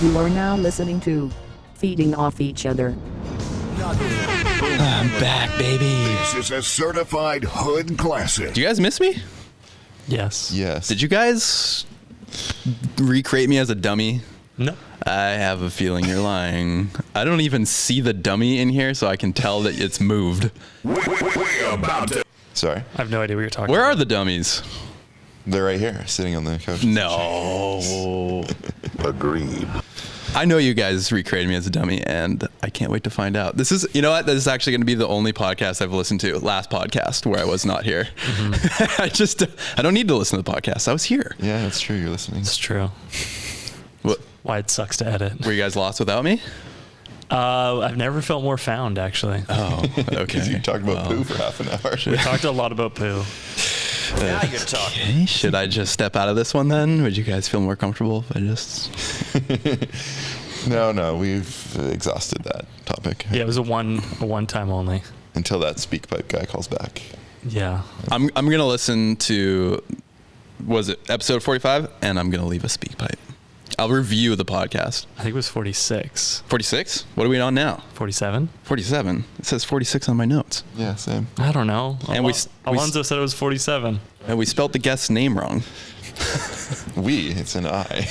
You are now listening to Feeding Off Each Other. I'm back, baby. This is a certified hood classic. Do you guys miss me? Yes. Yes. Did you guys recreate me as a dummy? No. I have a feeling you're lying. I don't even see the dummy in here, so I can tell that it's moved. We're about to. Sorry. I have no idea what you're talking Where about. are the dummies? They're right here, sitting on the couch. No. Agreed. I know you guys recreated me as a dummy, and I can't wait to find out. This is, you know what? This is actually going to be the only podcast I've listened to. Last podcast where I was not here. Mm-hmm. I don't need to listen to the podcast. I was here. Yeah, that's true. You're listening. It's true. What? Why it sucks to edit. Were you guys lost without me? I've never felt more found, actually. Oh, okay. Because you talked about poo for half an hour. We talked a lot about poo. Now you're talking. Okay. Should I just step out of this one then? Would you guys feel more comfortable if I just... No, we've exhausted that topic. Yeah, it was a one time only. Until that speak pipe guy calls back. Yeah. I'm going to listen to, was it episode 45? And I'm going to leave a speak pipe. I'll review the podcast. I think it was 46. 46? What are we on now? 47? 47. It says 46 on my notes. Yeah, same. I don't know. And we Alonzo said it was 47. And we spelled the guest's name wrong. It's an I.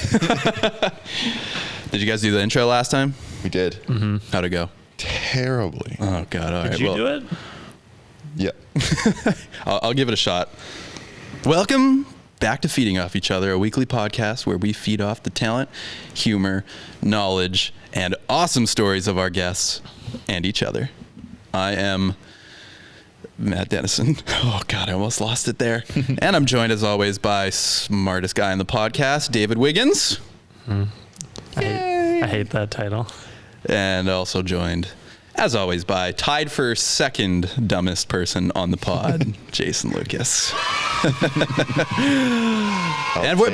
Did you guys do the intro last time? We did. Mm-hmm. How'd it go? Terribly. Oh, God. All right. Did you do it? Yeah. I'll give it a shot. Welcome back to Feeding Off Each Other, a weekly podcast where we feed off the talent, humor, knowledge, and awesome stories of our guests and each other. I am Matt Dennison. Oh, God, I almost lost it there. And I'm joined, as always, by smartest guy in the podcast, David Wiggins. I hate that title. And also joined, as always, tied for second dumbest person on the pod, Jason Lucas. And we're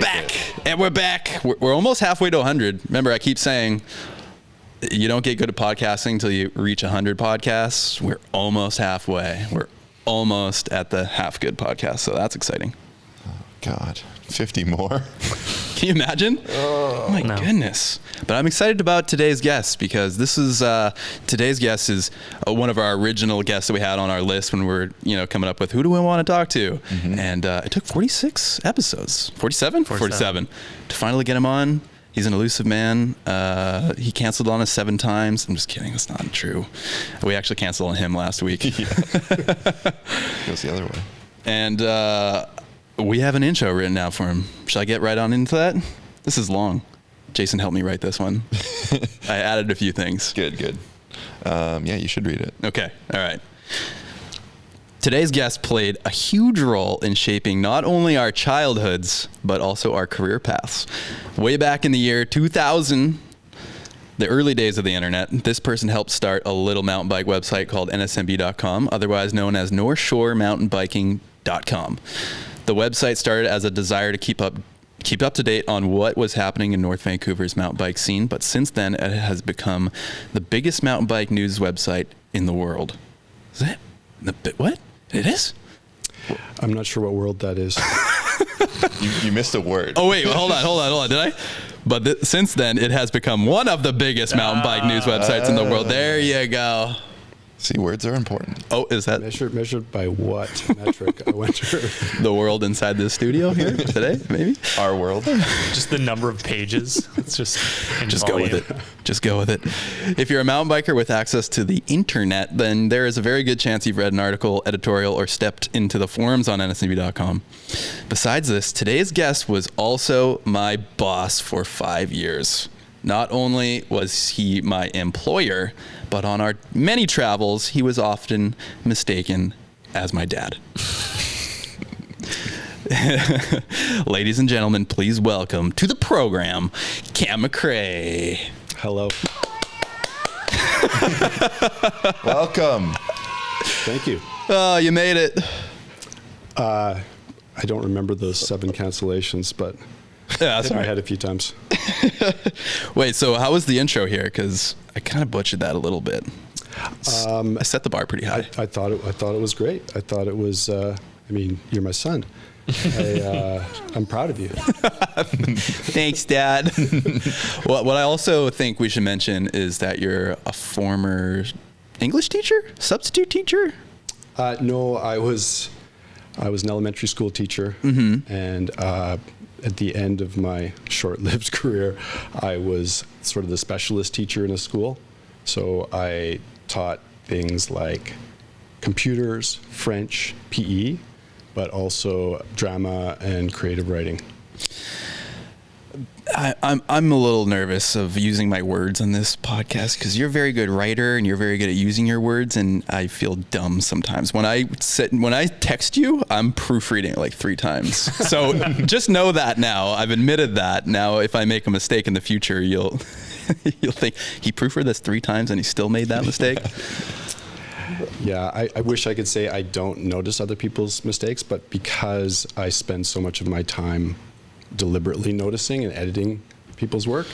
back. We're almost halfway to 100. Remember, I keep saying you don't get good at podcasting until you reach 100 podcasts. We're almost halfway. We're almost at the half good podcast, so that's exciting. God. 50 more. Can you imagine? Oh my goodness. But I'm excited about today's guest because this is today's guest is one of our original guests that we had on our list when we were, coming up with who do we want to talk to. Mm-hmm. And it took 46 episodes. 47 to finally get him on. He's an elusive man. He canceled on us 7 times. I'm just kidding. That's not true. We actually canceled on him last week. Yeah. Goes the other way. And we have an intro written out for him. Should I get right on into that? This is long. Jason helped me write this one. I added a few things. Good. Yeah, you should read it. Okay. All right. Today's guest played a huge role in shaping not only our childhoods, but also our career paths. Way back in the year 2000, the early days of the internet, this person helped start a little mountain bike website called NSMB.com, otherwise known as NorthShoreMountainBiking.com. The website started as a desire to keep up to date on what was happening in North Vancouver's mountain bike scene, but since then it has become the biggest mountain bike news website in the world. Is that what? It is? I'm not sure what world that is. You missed a word. Oh wait, hold on. Did I? But since then it has become one of the biggest mountain bike news websites in the world. There you go. See, words are important. Oh, is that measured by what metric? I wonder. The world inside this studio here today, maybe? Our world. Just the number of pages. It's just go with it. Just go with it. If you're a mountain biker with access to the internet, then there is a very good chance you've read an article, editorial, or stepped into the forums on NSMB.com. Besides this, today's guest was also my boss for 5 years. Not only was he my employer, but on our many travels, he was often mistaken as my dad. Ladies and gentlemen, please welcome to the program, Cam McRae. Hello. Welcome. Thank you. Oh, you made it. I don't remember those 7 cancellations, but Yeah, hit my head a few times. Wait, so how was the intro here? Because I kind of butchered that a little bit. I set the bar pretty high. I thought it was great. I thought it was. You're my son. I'm proud of you. Thanks, Dad. Well, what I also think we should mention is that you're a former English teacher, substitute teacher. No, I was an elementary school teacher, and at the end of my short-lived career, I was sort of the specialist teacher in a school. So I taught things like computers, French, PE, but also drama and creative writing. I'm a little nervous of using my words on this podcast because you're a very good writer and you're very good at using your words, and I feel dumb sometimes. When I text you, I'm proofreading it like 3 times. So just know that now. I've admitted that. Now, if I make a mistake in the future, you'll think he proofread this 3 times and he still made that mistake. Yeah, I wish I could say I don't notice other people's mistakes, but because I spend so much of my time deliberately noticing and editing people's work,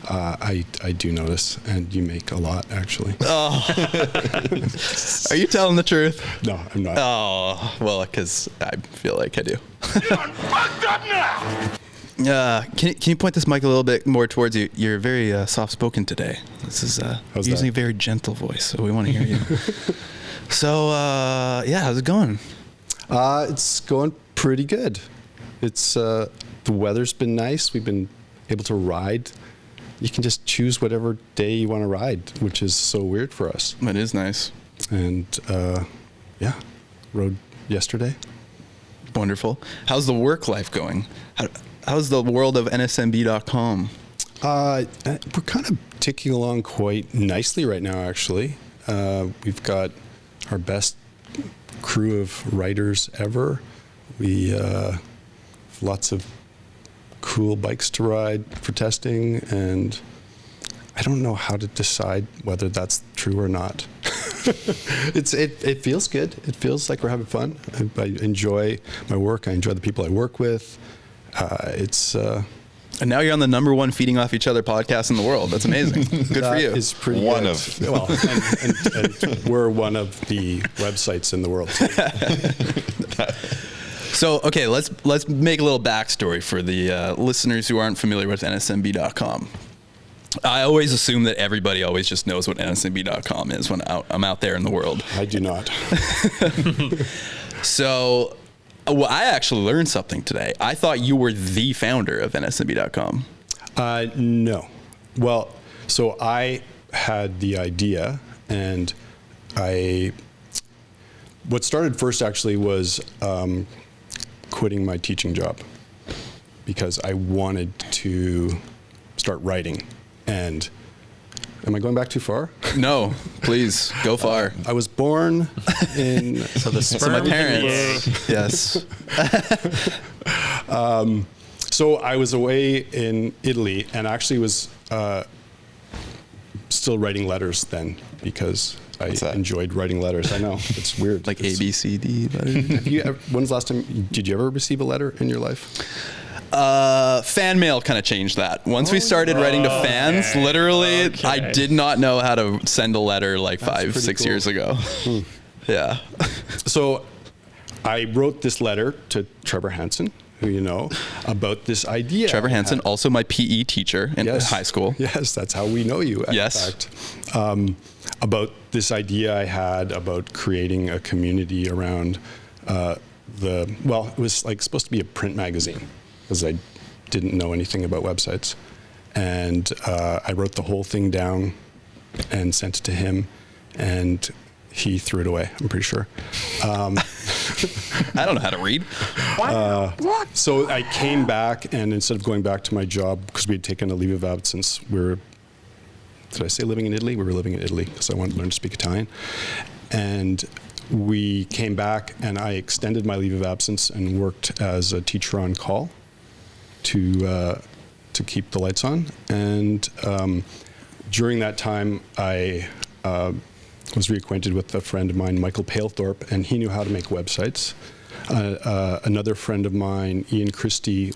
I do notice, and you make a lot, actually. Oh, are you telling the truth? No, I'm not. Oh, well, because I feel like I do. Can you point this mic a little bit more towards you? You're very soft-spoken today. This is using a very gentle voice, so we want to hear you. So, yeah, how's it going? It's going pretty good. It's the weather's been nice. We've been able to ride. You can just choose whatever day you want to ride, which is so weird for us. That is nice. And yeah, rode yesterday. Wonderful. How's the work life going? How's the world of NSMB.com? We're kind of ticking along quite nicely right now, actually. We've got our best crew of writers ever. We have lots of cool bikes to ride for testing, and I don't know how to decide whether that's true or not. It feels good. It feels like we're having fun. I enjoy my work. I enjoy the people I work with. And now you're on the #1 feeding off each other podcast in the world. That's amazing. Good for you. Is pretty One good. of. Well, and we're one of the websites in the world. So, okay, let's make a little backstory for the listeners who aren't familiar with NSMB.com. I always assume that everybody always just knows what NSMB.com is when I'm out there in the world. I do not. So, well, I actually learned something today. I thought you were the founder of NSMB.com. No. Well, so I had the idea, and what started first actually was quitting my teaching job because I wanted to start writing. And am I going back too far? No, please go far. I was born in So the sperm My parents. Yes. So I was away in Italy and actually was still writing letters then because I enjoyed writing letters. I know, it's weird. Like A, B, C, D letters. When's the last time, did you ever receive a letter in your life? Fan mail kind of changed that. Once we started writing to fans, literally, I did not know how to send a letter like 5-6 years ago. Yeah. So I wrote this letter to Trevor Hansen, who you know, about this idea. Trevor Hansen, also my PE teacher in high school. Yes, that's how we know you, in Yes. fact. About this idea I had about creating a community around it was like supposed to be a print magazine because I didn't know anything about websites. And I wrote the whole thing down and sent it to him, and he threw it away, I'm pretty sure. I don't know how to read. So I came back, and instead of going back to my job, because we had taken a leave of absence, did I say living in Italy? We were living in Italy because I wanted to learn to speak Italian. And we came back, and I extended my leave of absence and worked as a teacher on call to keep the lights on. And during that time, I was reacquainted with a friend of mine, Michael Palethorpe, and he knew how to make websites. Another friend of mine, Ian Christie,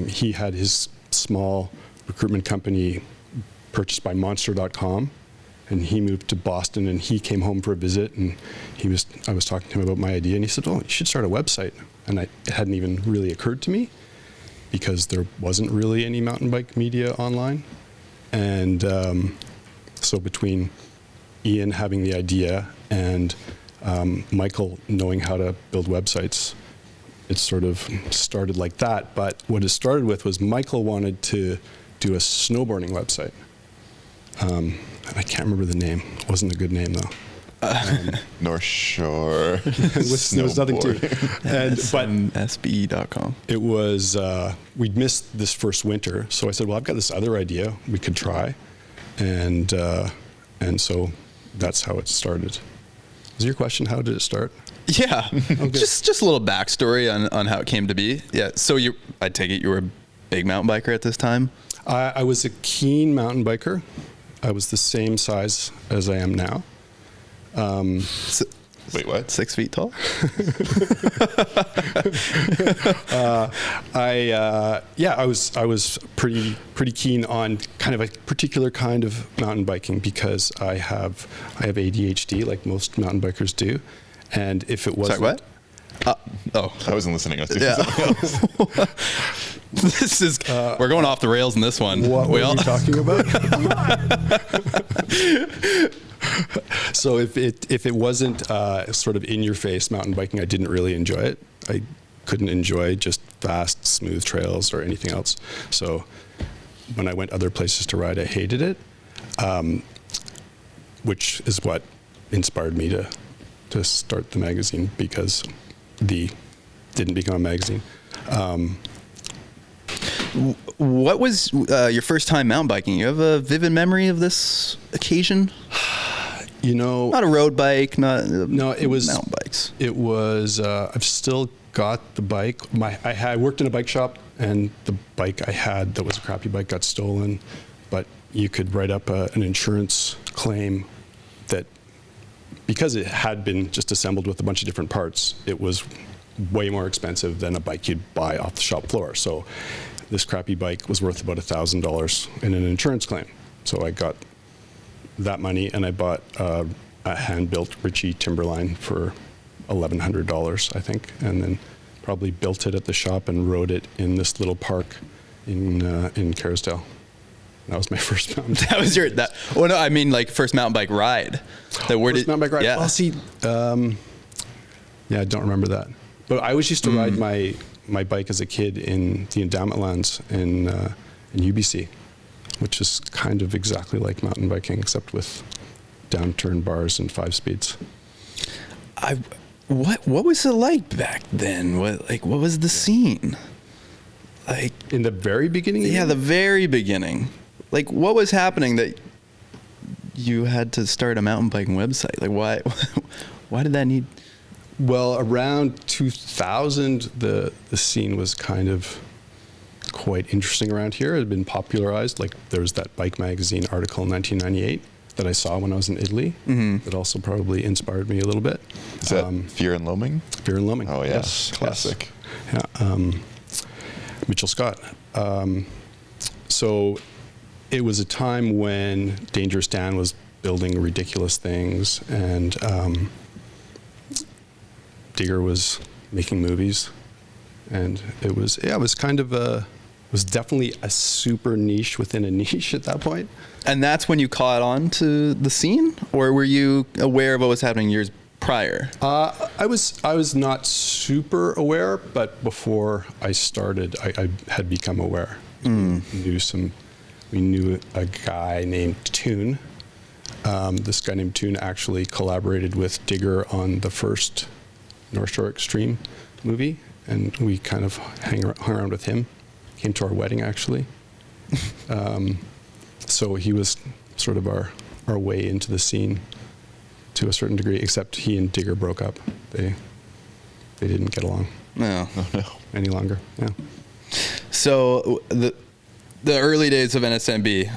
he had his small recruitment company purchased by Monster.com, and he moved to Boston, and he came home for a visit, and I was talking to him about my idea, and he said, "Oh, you should start a website." and it hadn't even really occurred to me because there wasn't really any mountain bike media online. And so between Ian having the idea and Michael knowing how to build websites, it sort of started like that. But what it started with was Michael wanted to do a snowboarding website. And I can't remember the name. It wasn't a good name, though. North Shore. There was nothing to it. But NSMB.com. it was, we'd missed this first winter. So I said, well, I've got this other idea we could try. And so that's how it started. Was your question, how did it start? Yeah. Just a little backstory on how it came to be. Yeah. So I take it you were a big mountain biker at this time? I was a keen mountain biker. I was the same size as I am now. Wait, what? 6 feet tall? I was pretty keen on kind of a particular kind of mountain biking because I have ADHD like most mountain bikers do, and if it wasn't. Sorry, what? I wasn't listening. I was doing Yeah. something else. This is we're going off the rails in this one. What were you talking about? So if it wasn't sort of in your face mountain biking, I didn't really enjoy it. I couldn't enjoy just fast, smooth trails or anything else. So when I went other places to ride, I hated it, which is what inspired me to start the magazine, because the didn't become a magazine. What was your first time mountain biking? You have a vivid memory of this occasion? You know, Not a road bike, no, it was mountain bikes. It was. I've still got the bike. I worked in a bike shop, and the bike I had that was a crappy bike got stolen. But you could write up an insurance claim that, because it had been just assembled with a bunch of different parts, it was way more expensive than a bike you'd buy off the shop floor. So this crappy bike was worth about $1,000 in an insurance claim. So I got that money, and I bought a hand-built Ritchie Timberline for $1,100, I think, and then probably built it at the shop and rode it in this little park in Kerrisdale. That was my first mountain bike. That was your Oh no, I mean like first mountain bike ride. First mountain bike ride. Yeah. Well, see, yeah, I don't remember that. But I always used to ride my bike as a kid in the endowment lands in UBC, which is kind of exactly like mountain biking, except with downturn bars and 5 speeds. What was it like back then? What was the scene? Like In the very beginning? yeah, the very beginning. Like what was happening that you had to start a mountain biking website? Like why did that need? Well, around 2000, the scene was kind of quite interesting around here. It had been popularized. Like there was that Bike Magazine article in 1998 that I saw when I was in Italy. That also probably inspired me a little bit. Is that Fear and Loaming? Fear and Loaming. Oh, yeah. Yes. Classic. Yes. Yeah. Mitchell Scott. So it was a time when Dangerous Dan was building ridiculous things, and Digger was making movies, and it was kind of it was definitely a super niche within a niche at that point. And that's when you caught on to the scene, or were you aware of what was happening years prior? I was not super aware, but before I started, I had become aware. We knew a guy named Toon. This guy named Toon actually collaborated with Digger on the first North Shore Extreme movie, and we kind of hung around with him. Came to our wedding, actually. So he was sort of our way into the scene to a certain degree, except he and Digger broke up. They didn't get along No. any longer. Yeah. So the early days of NSMB,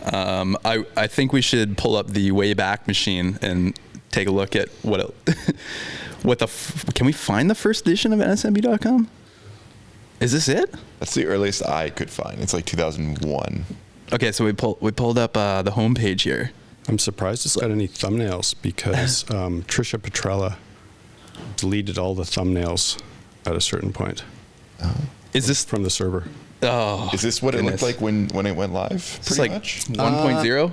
I think we should pull up the Wayback Machine and take a look at can we find the first edition of NSMB.com? Is this it? That's the earliest I could find. It's like 2001. Okay, so we pulled up the homepage here. I'm surprised it's got any thumbnails, because Trisha Petrella deleted all the thumbnails at a certain point. Is this from the server? Oh, Is this what it looked like when it went live? it's Pretty like much. 1.0?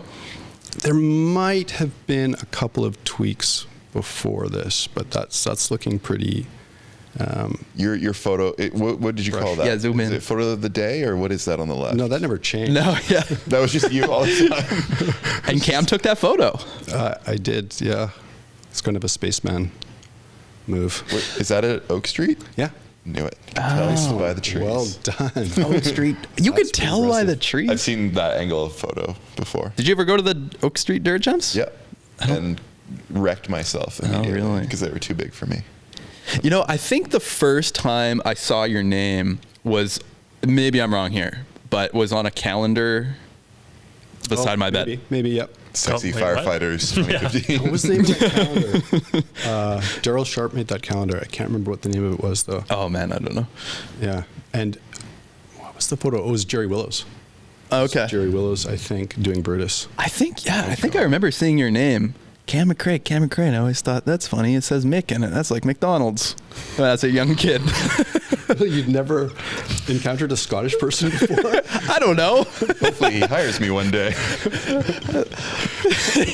There might have been a couple of tweaks before this, but that's looking pretty. Your photo. What did you call that? Yeah, zoom in. Is it photo of the day, or what is that on the left? No, that never changed. No, yeah. That was just you all the time. And Cam took that photo. I did. Yeah, it's kind of a spaceman move. Wait, is that at Oak Street? Yeah. Knew it. Tell by the trees. Well done. Oak Street. You could tell by the impressive. trees. I've seen that angle of photo before. Did you ever go to the Oak Street dirt jumps? Yep. And wrecked myself immediately really? because they were too big for me. You know, I think the first time I saw your name was, maybe I'm wrong here, but was on a calendar beside my bed. Maybe, yep. Sexy wait, what? Firefighters 2015. What was the name of that calendar? Daryl Sharp made that calendar. I can't remember what the name of it was, though. Oh, man, I don't know. Yeah. And what was the photo? Oh, it was Jerry Willows. Okay. Jerry Willows, I think, doing Brutus. I think I remember seeing your name. Cam McRae. And I always thought, that's funny. It says Mick in it. That's like McDonald's. Well, that's a young kid. You'd never encountered a Scottish person before? I don't know. Hopefully he hires me one day.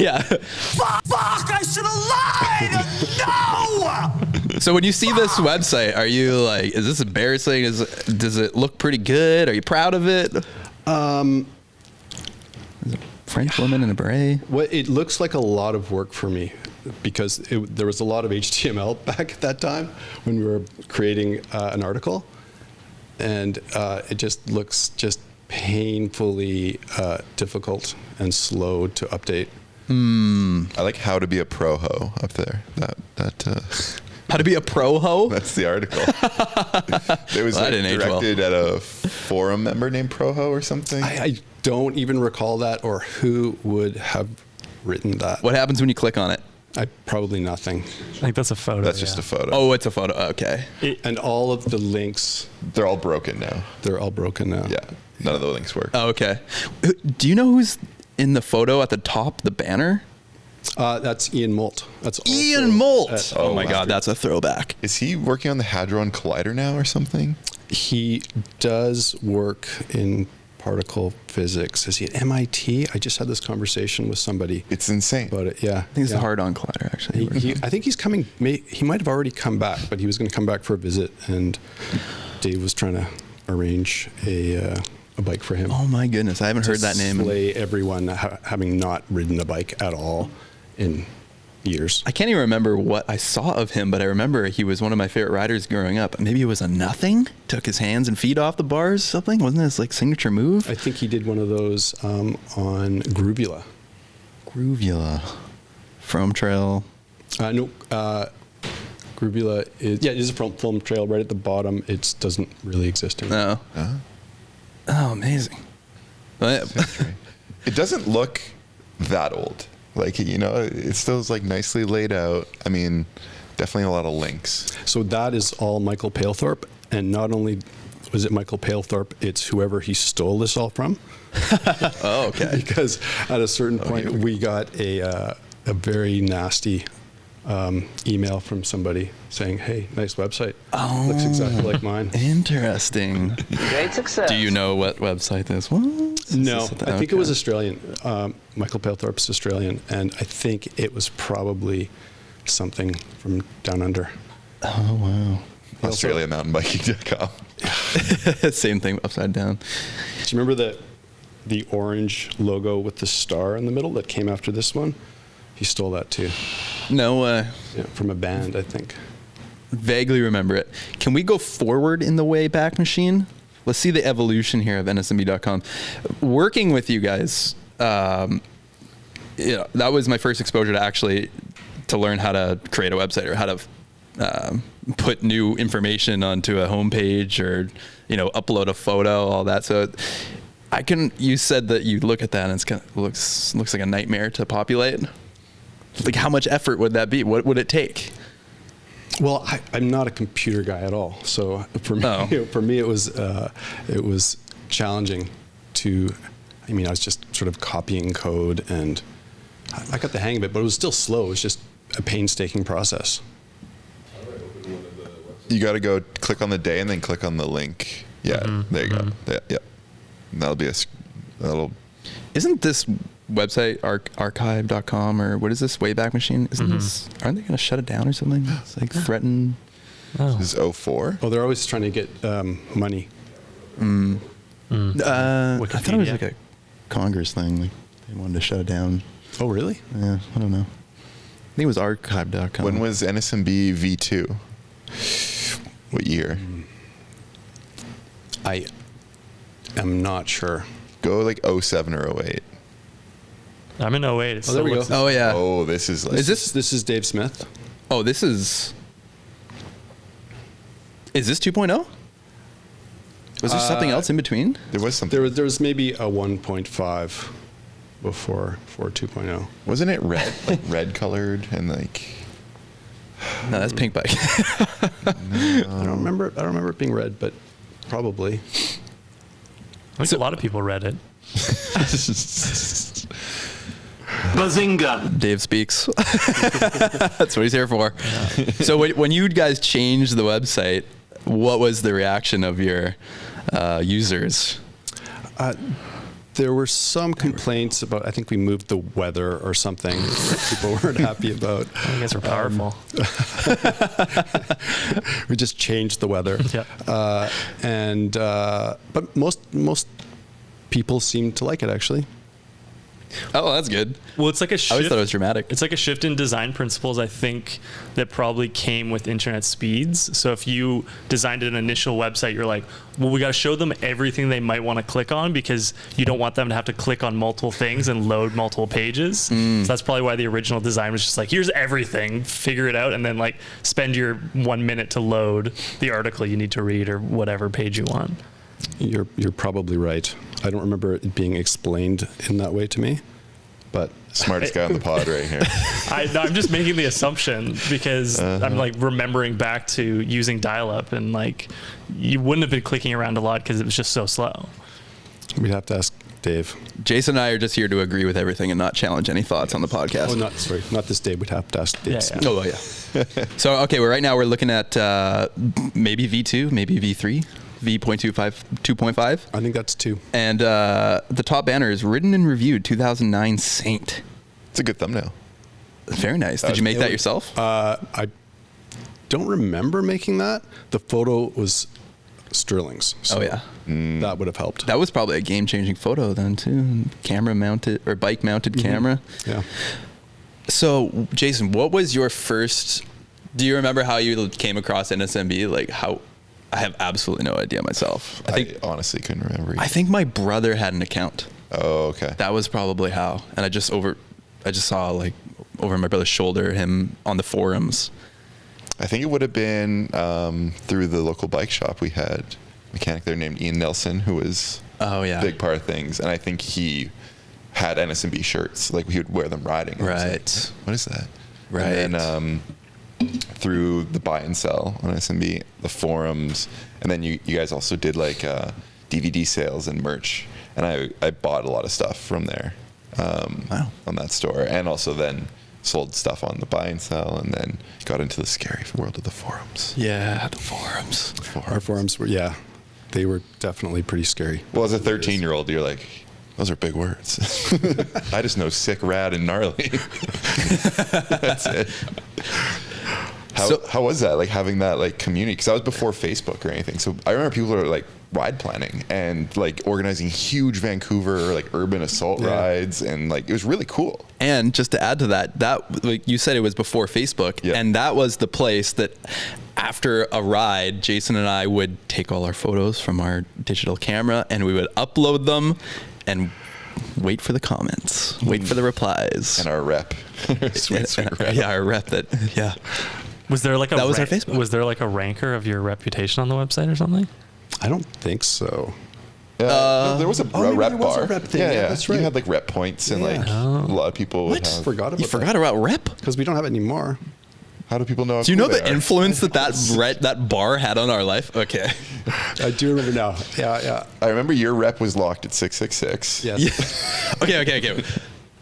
Yeah. Fuck! I should have lied! No! So when you see this website, are you like, is this embarrassing? Does it look pretty good? Are you proud of it? French woman in a beret. Well, it looks like a lot of work for me because there was a lot of HTML back at that time when we were creating an article, and it just looks just painfully difficult and slow to update. I like how to be a pro ho up there. How to be a pro ho? That's the article. It was Well, that didn't age well. directed at a forum member named Proho or something. I don't even recall that or who would have written that. What happens when you click on it? Probably nothing. I think that's a photo. That's just a photo. Oh, it's a photo. Okay. And all of the links, They're all broken now. they're all broken now. Yeah, none of the links work. Oh, okay. Do you know who's in the photo at the top, the banner? That's Ian Molt. That's also Ian Molt. at- Oh my God, that's a throwback. Is he working on the Hadron Collider now or something? He does work in particle physics. Is he at MIT? I just had this conversation with somebody It's insane. about it. Yeah. I think it's the hard-on collider, actually. I think he's coming. He might have already come back, but he was going to come back for a visit, and Dave was trying to arrange a bike for him. Oh my goodness, I haven't heard that name. Slay everyone having not ridden a bike at all in years. I can't even remember what I saw of him, but I remember he was one of my favorite riders growing up. Maybe it was a nothing, took his hands and feet off the bars, something. Wasn't it his like signature move? I think he did one of those on Groovula. Groovula, Foam Trail. No, Groovula is it is a film trail right at the bottom. It doesn't really exist anymore. No. Oh, amazing. It doesn't look that old. Like, it still is like nicely laid out. I mean, definitely a lot of links. So that is all Michael Palethorpe, and not only was it Michael Palethorpe, it's whoever he stole this all from. Oh, okay. Because at a certain point, we got a very nasty email from somebody saying, "Hey, nice website. Looks exactly like mine." Interesting. Great success. Do you know what website this was? No, Is this- I think it okay. was Australian. Michael Palethorpe's Australian, and I think it was probably something from down under. Oh, wow. AustraliaMountainBiking.com. Same thing, upside down. Do you remember the orange logo with the star in the middle that came after this one? He stole that too. No, Yeah, from a band, I think. vaguely remember it. Can we go forward in the Wayback Machine? Let's see the evolution here of NSMB.com. Working with you guys, that was my first exposure to learn how to create a website or how to put new information onto a homepage or, upload a photo, all that. So you said that you look at that and it's looks like a nightmare to populate. Like, how much effort would that be? What would it take? Well, I'm not a computer guy at all, so for me, it was challenging to. I mean, I was just sort of copying code, and I got the hang of it, but it was still slow. It was just a painstaking process. You got to go click on the day and then click on the link. Yeah, there you go. Yeah. That'll be that'll. Isn't this website archive.com or what is this Wayback Machine? Isn't this? Aren't they going to shut it down or something? It's like threatened. This is 04. Oh, they're always trying to get money. I thought it was Wikipedia. like a Congress thing. Like they wanted to shut it down. Oh, really? Yeah, I don't know. I think it was archive.com. When was NSMB V2? What year? I am not sure. Go like 07 or 08. I'm in 08. It Oh, there we looks- go. Oh yeah. Oh, this is like. Is this? This is Dave Smith. Oh, this is. Is this 2.0? Was there something else in between? There was something. There was maybe a 1.5 before 2.0. Wasn't it red? Like red colored and like. No, that's Pink Bike. I don't remember it being red, but probably. I think a lot of people read it. Bazinga! Dave speaks. That's what he's here for. So when you guys changed the website, what was the reaction of your users? There were some complaints about, I think we moved the weather or something that people weren't happy about. You guys are powerful. We just changed the weather. Yeah. But most people seemed to like it, actually. Oh, that's good. Well, it's like a I shift. always thought it was dramatic. It's like a shift in design principles, I think, that probably came with internet speeds. So if you designed an initial website, you're like, well, we got to show them everything they might want to click on because you don't want them to have to click on multiple things and load multiple pages. So that's probably why the original design was just like, here's everything, figure it out, and then like spend your 1 minute to load the article you need to read or whatever page you want. You're probably right. I don't remember it being explained in that way to me, but Smartest guy on the pod right here. I'm just making the assumption because I'm like remembering back to using dial-up and like you wouldn't have been clicking around a lot because it was just so slow. we'd have to ask Dave. Jason and I are just here to agree with everything and not challenge any thoughts on the podcast. Oh, not this Dave. We'd have to ask Dave. Yeah, Smith. Oh, yeah. So, okay, right now we're looking at maybe V2, maybe V3, V.25, 2.5. I think that's 2. And the top banner is written and reviewed 2009 Saint. It's a good thumbnail. Very nice. Did you make that yourself? I don't remember making that. The photo was Sterling's. So Oh, yeah. that would have helped. That was probably a game-changing photo then, too. Camera mounted, or bike-mounted camera. Yeah. So, Jason, what was your first... Do you remember how you came across NSMB? Like, how... I have absolutely no idea myself. I honestly couldn't remember. I think my brother had an account. Oh, okay. That was probably how. And I just saw, like, over my brother's shoulder, him on the forums. I think it would have been through the local bike shop. We had a mechanic there named Ian Nelson, who was Oh, yeah. a big part of things. And I think he had NSMB shirts. Like, he would wear them riding. And I was like, Right. what is that? Right. And then through the buy and sell on NSMB, the forums, and then you guys also did like DVD sales and merch. And I bought a lot of stuff from there on that store. And also then sold stuff on the buy and sell, and then got into the scary world of the forums. Yeah, the forums. Our forums were, they were definitely pretty scary. Well, as a 13-year-old, you're like, those are big words. I just know sick, rad, and gnarly. That's it. How was that, like, having that, like, community? Because that was before Facebook or anything. So I remember people were, like, ride planning and, like, organizing huge Vancouver, like, urban assault rides. And, like, it was really cool. And just to add to that, like you said, it was before Facebook. Yeah. And that was the place that after a ride, Jason and I would take all our photos from our digital camera and we would upload them and wait for the comments, wait for the replies. And our rep. sweet rep. Yeah, our rep yeah. Was there like That was our Facebook. Was there like a ranker of your reputation on the website or something? I don't think so. No, there was a maybe rep there was bar. a rep thing. Yeah, Yeah, that's You right. had, like, rep points, and, like, a lot of people would have. Forgot about You forgot about rep? because we don't have it anymore. How do people know? How Do you cool know they the are? influence that bar had on our life? Okay. I do remember now. Yeah. I remember your rep was locked at 666. Yes. Okay.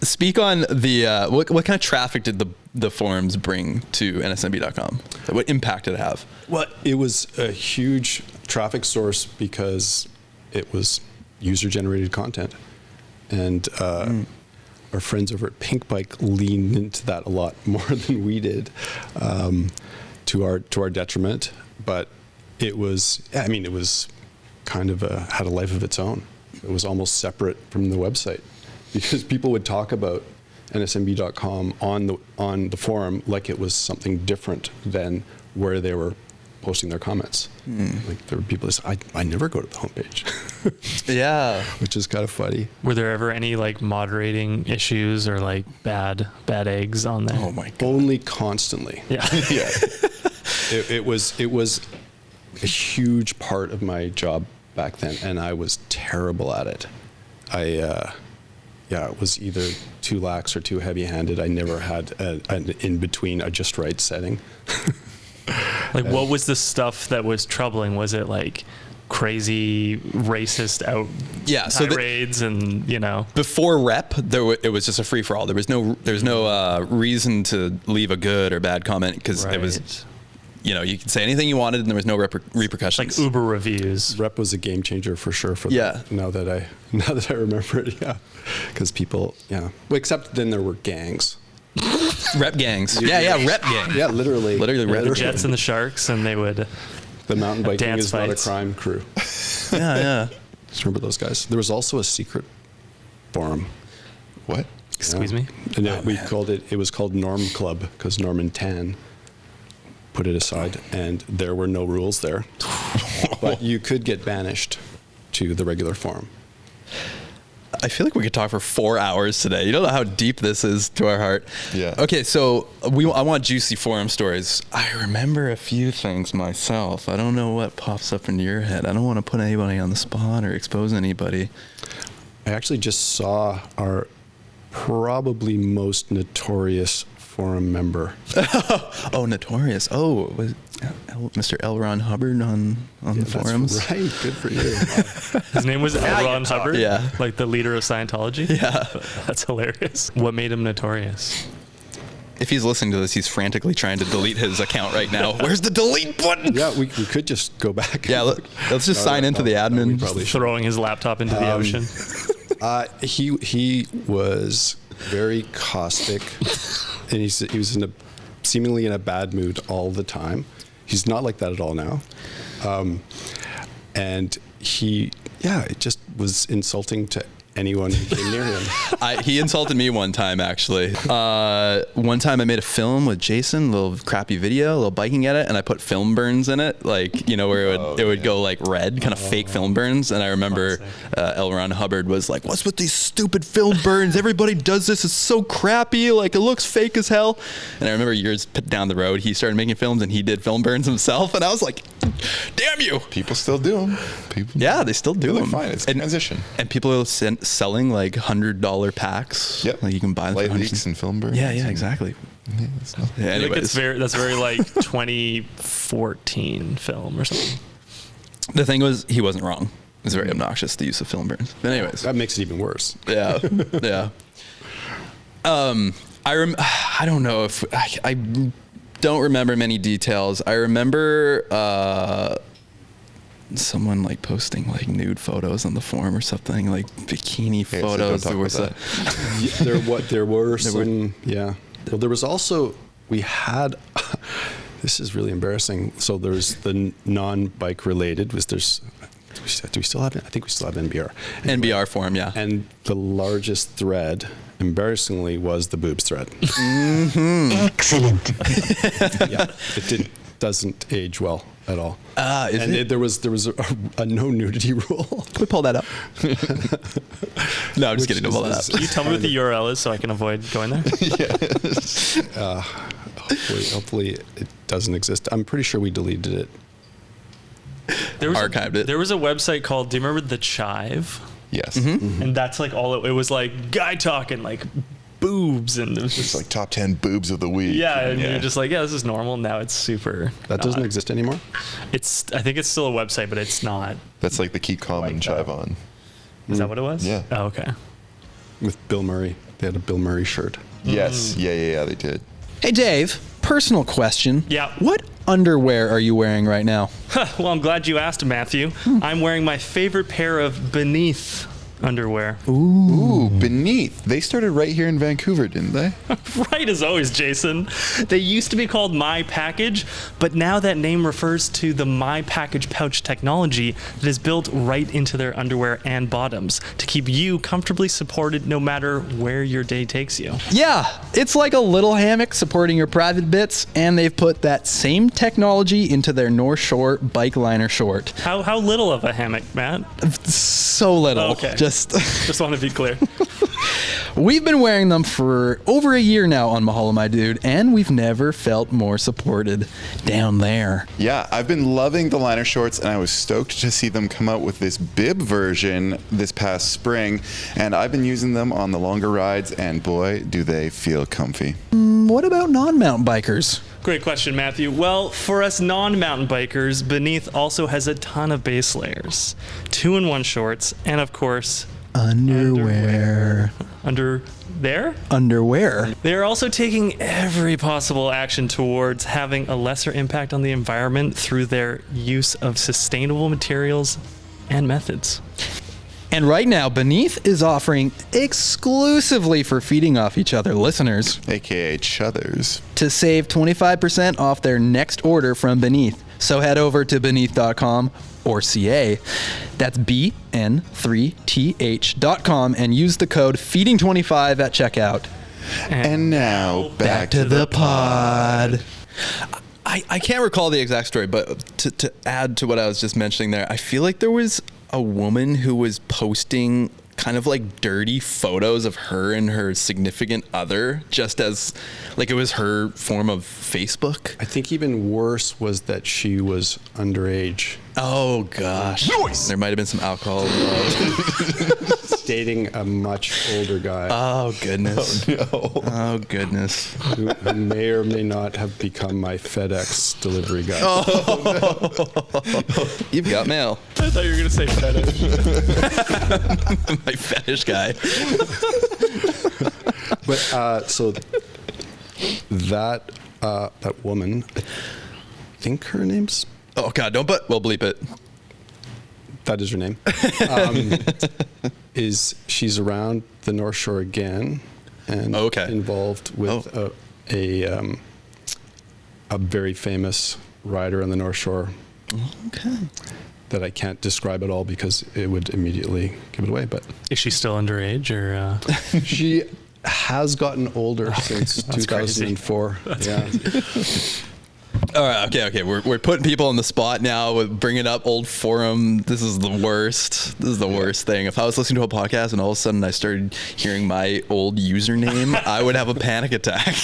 Speak on the what kind of traffic did the forums bring to NSMB.com? What impact did it have? Well, it was a huge traffic source because it was user-generated content, and our friends over at Pinkbike leaned into that a lot more than we did, to our detriment. But it was kind of had a life of its own. It was almost separate from the website, because people would talk about NSMB.com on the forum like it was something different than where they were posting their comments. Like there were people that said, I never go to the homepage. Yeah. Which is kind of funny. Were there ever any like moderating issues or like bad eggs on there? Oh my God. Only constantly. Yeah. Yeah. It was a huge part of my job back then, and I was terrible at it. It was either too lax or too heavy-handed. I never had an in-between, a just right setting. Like, what was the stuff that was troubling? Was it like crazy racist tirades and, you know? Before rep, it was just a free for all. There was no reason to leave a good or bad comment, because it was, you know, you could say anything you wanted and there was no repercussions. Like Uber reviews. Rep was a game changer for sure. Yeah. Now that I remember it, yeah, because people, yeah. Well, except then there were gangs. Rep gangs. Yeah, rep gang. Yeah, literally Rep The Jets and the Sharks, and they would. The mountain biking dance is not a fights. crime crew. Yeah. Just remember those guys. There was also a secret forum. What? Excuse me? And it was called Norm Club, because Norman Tan put it aside, and there were no rules there. But you could get banished to the regular forum. I feel like we could talk for 4 hours today. You don't know how deep this is to our heart. Yeah. Okay, so I want juicy forum stories. I remember a few things myself. I don't know what pops up into your head. I don't want to put anybody on the spot or expose anybody. I actually just saw our probably most notorious forum member. Oh, notorious. Oh, was Mr. L. Ron Hubbard on the forums? That's right. Good for you. His name was L. Ron Hubbard? Yeah. Like the leader of Scientology? Yeah. That's hilarious. What made him notorious? If he's listening to this, he's frantically trying to delete his account right now. Where's the delete button? Yeah, we could just go back. Yeah, let's just sign into the admin. We probably should. Throwing his laptop into the ocean? He was very caustic, and he was seemingly in a bad mood all the time. He's not like that at all now. And it just was insulting to anyone who came near him. He insulted me one time, actually. One time I made a film with Jason, a little crappy video, a little biking edit, and I put film burns in it, like, you know, where it would go like red, kind of fake film burns. And I remember L. Ron Hubbard was like, "What's with these stupid film burns? Everybody does this. It's so crappy. Like, it looks fake as hell." And I remember years down the road, he started making films and he did film burns himself. And I was like, damn you. People still do them. Yeah, they still do They're them. fine. It's a transition. And people are selling like $100 packs. Yep. Like you can buy them Light for leaks and film burns. Yeah, exactly. Yeah, it's not- Yeah, I think anyways, that's very like 2014 film or something. the thing was, he wasn't wrong. It's very obnoxious, the use of film burns. But anyways, That makes it even worse. yeah, yeah. I don't know if I don't remember many details. I remember someone like posting like nude photos on the forum or something, like bikini so photos. don't talk There was about There were some. Yeah. Well, there was also we had. This is really embarrassing. So there's the non-bike related. Do we still have it? I think we still have NBR. NBR forum, yeah. And the largest thread, embarrassingly, was the boobs thread. Excellent. Yeah, doesn't age well at all. There was a no nudity rule. Can we pull that up? No, I'm just kidding. Don't pull that up. Can you tell me what the URL is so I can avoid going there? Hopefully it doesn't exist. I'm pretty sure we deleted it. There was Archived it. There was a website called, do you remember The Chive? Yes. And that's like it was like guy talking, like boobs, and it was It's just like top 10 boobs of the week. yeah, and you're just like, yeah, this is normal. Now it's super. That doesn't exist anymore? I think it's still a website, but it's not. That's like the Keep Calm and Chive On. Is that what it was? Yeah. Oh, okay. With Bill Murray. They had a Bill Murray shirt. Yes. Yeah, they did. Hey, Dave, personal question. Yeah. What underwear are you wearing right now? Well, I'm glad you asked, Matthew. I'm wearing my favorite pair of Beneath underwear. Ooh, Beneath. They started right here in Vancouver, didn't they? Right as always, Jason. They used to be called My Package, but now that name refers to the My Package pouch technology that is built right into their underwear and bottoms to keep you comfortably supported no matter where your day takes you. Yeah, it's like a little hammock supporting your private bits, and they've put that same technology into their North Shore bike liner short. How little of a hammock, Matt? So little. Okay. Just want to be clear. We've been wearing them for over a year now on Mahalo My Dude, and we've never felt more supported down there. Yeah, I've been loving the liner shorts, and I was stoked to see them come out with this bib version this past spring, and I've been using them on the longer rides, and boy, do they feel comfy. What about non-mountain bikers? Great question, Matthew. Well, for us non-mountain bikers, Beneath also has a ton of base layers, 2-in-1 shorts, and of course, Underwear. Under there? Underwear. They're also taking every possible action towards having a lesser impact on the environment through their use of sustainable materials and methods. And right now, Beneath is offering exclusively for Feeding Off Each Other listeners AKA Chuthers. to save 25% off their next order from Beneath. So head over to beneath.com or CA. That's BN3TH.com and use the code FEEDING25 at checkout. And now, back to the pod. I can't recall the exact story, but to add to what I was just mentioning there, I feel like there was a woman who was posting kind of like dirty photos of her and her significant other, just as like it was her form of Facebook. I think even worse was that she was underage. Oh gosh. Noise. There might have been some alcohol involved. Dating a much older guy. Oh goodness. Oh, no. Oh goodness. Who may or may not have become my FedEx delivery guy. You've got mail. I thought you were going to say fetish. My fetish guy. But so that woman, I think her name's, Oh god, don't but we'll bleep it. that is her name, she's around the North Shore again and involved with a very famous rider on the North Shore. Okay. That I can't describe at all because it would immediately give it away. But Is she still underage or? she has gotten older since That's 2004. Yeah. All right, okay. We're putting people on the spot now with bringing up old forum. This is the worst. This is the worst thing. If I was listening to a podcast and all of a sudden I started hearing my old username, I would have a panic attack.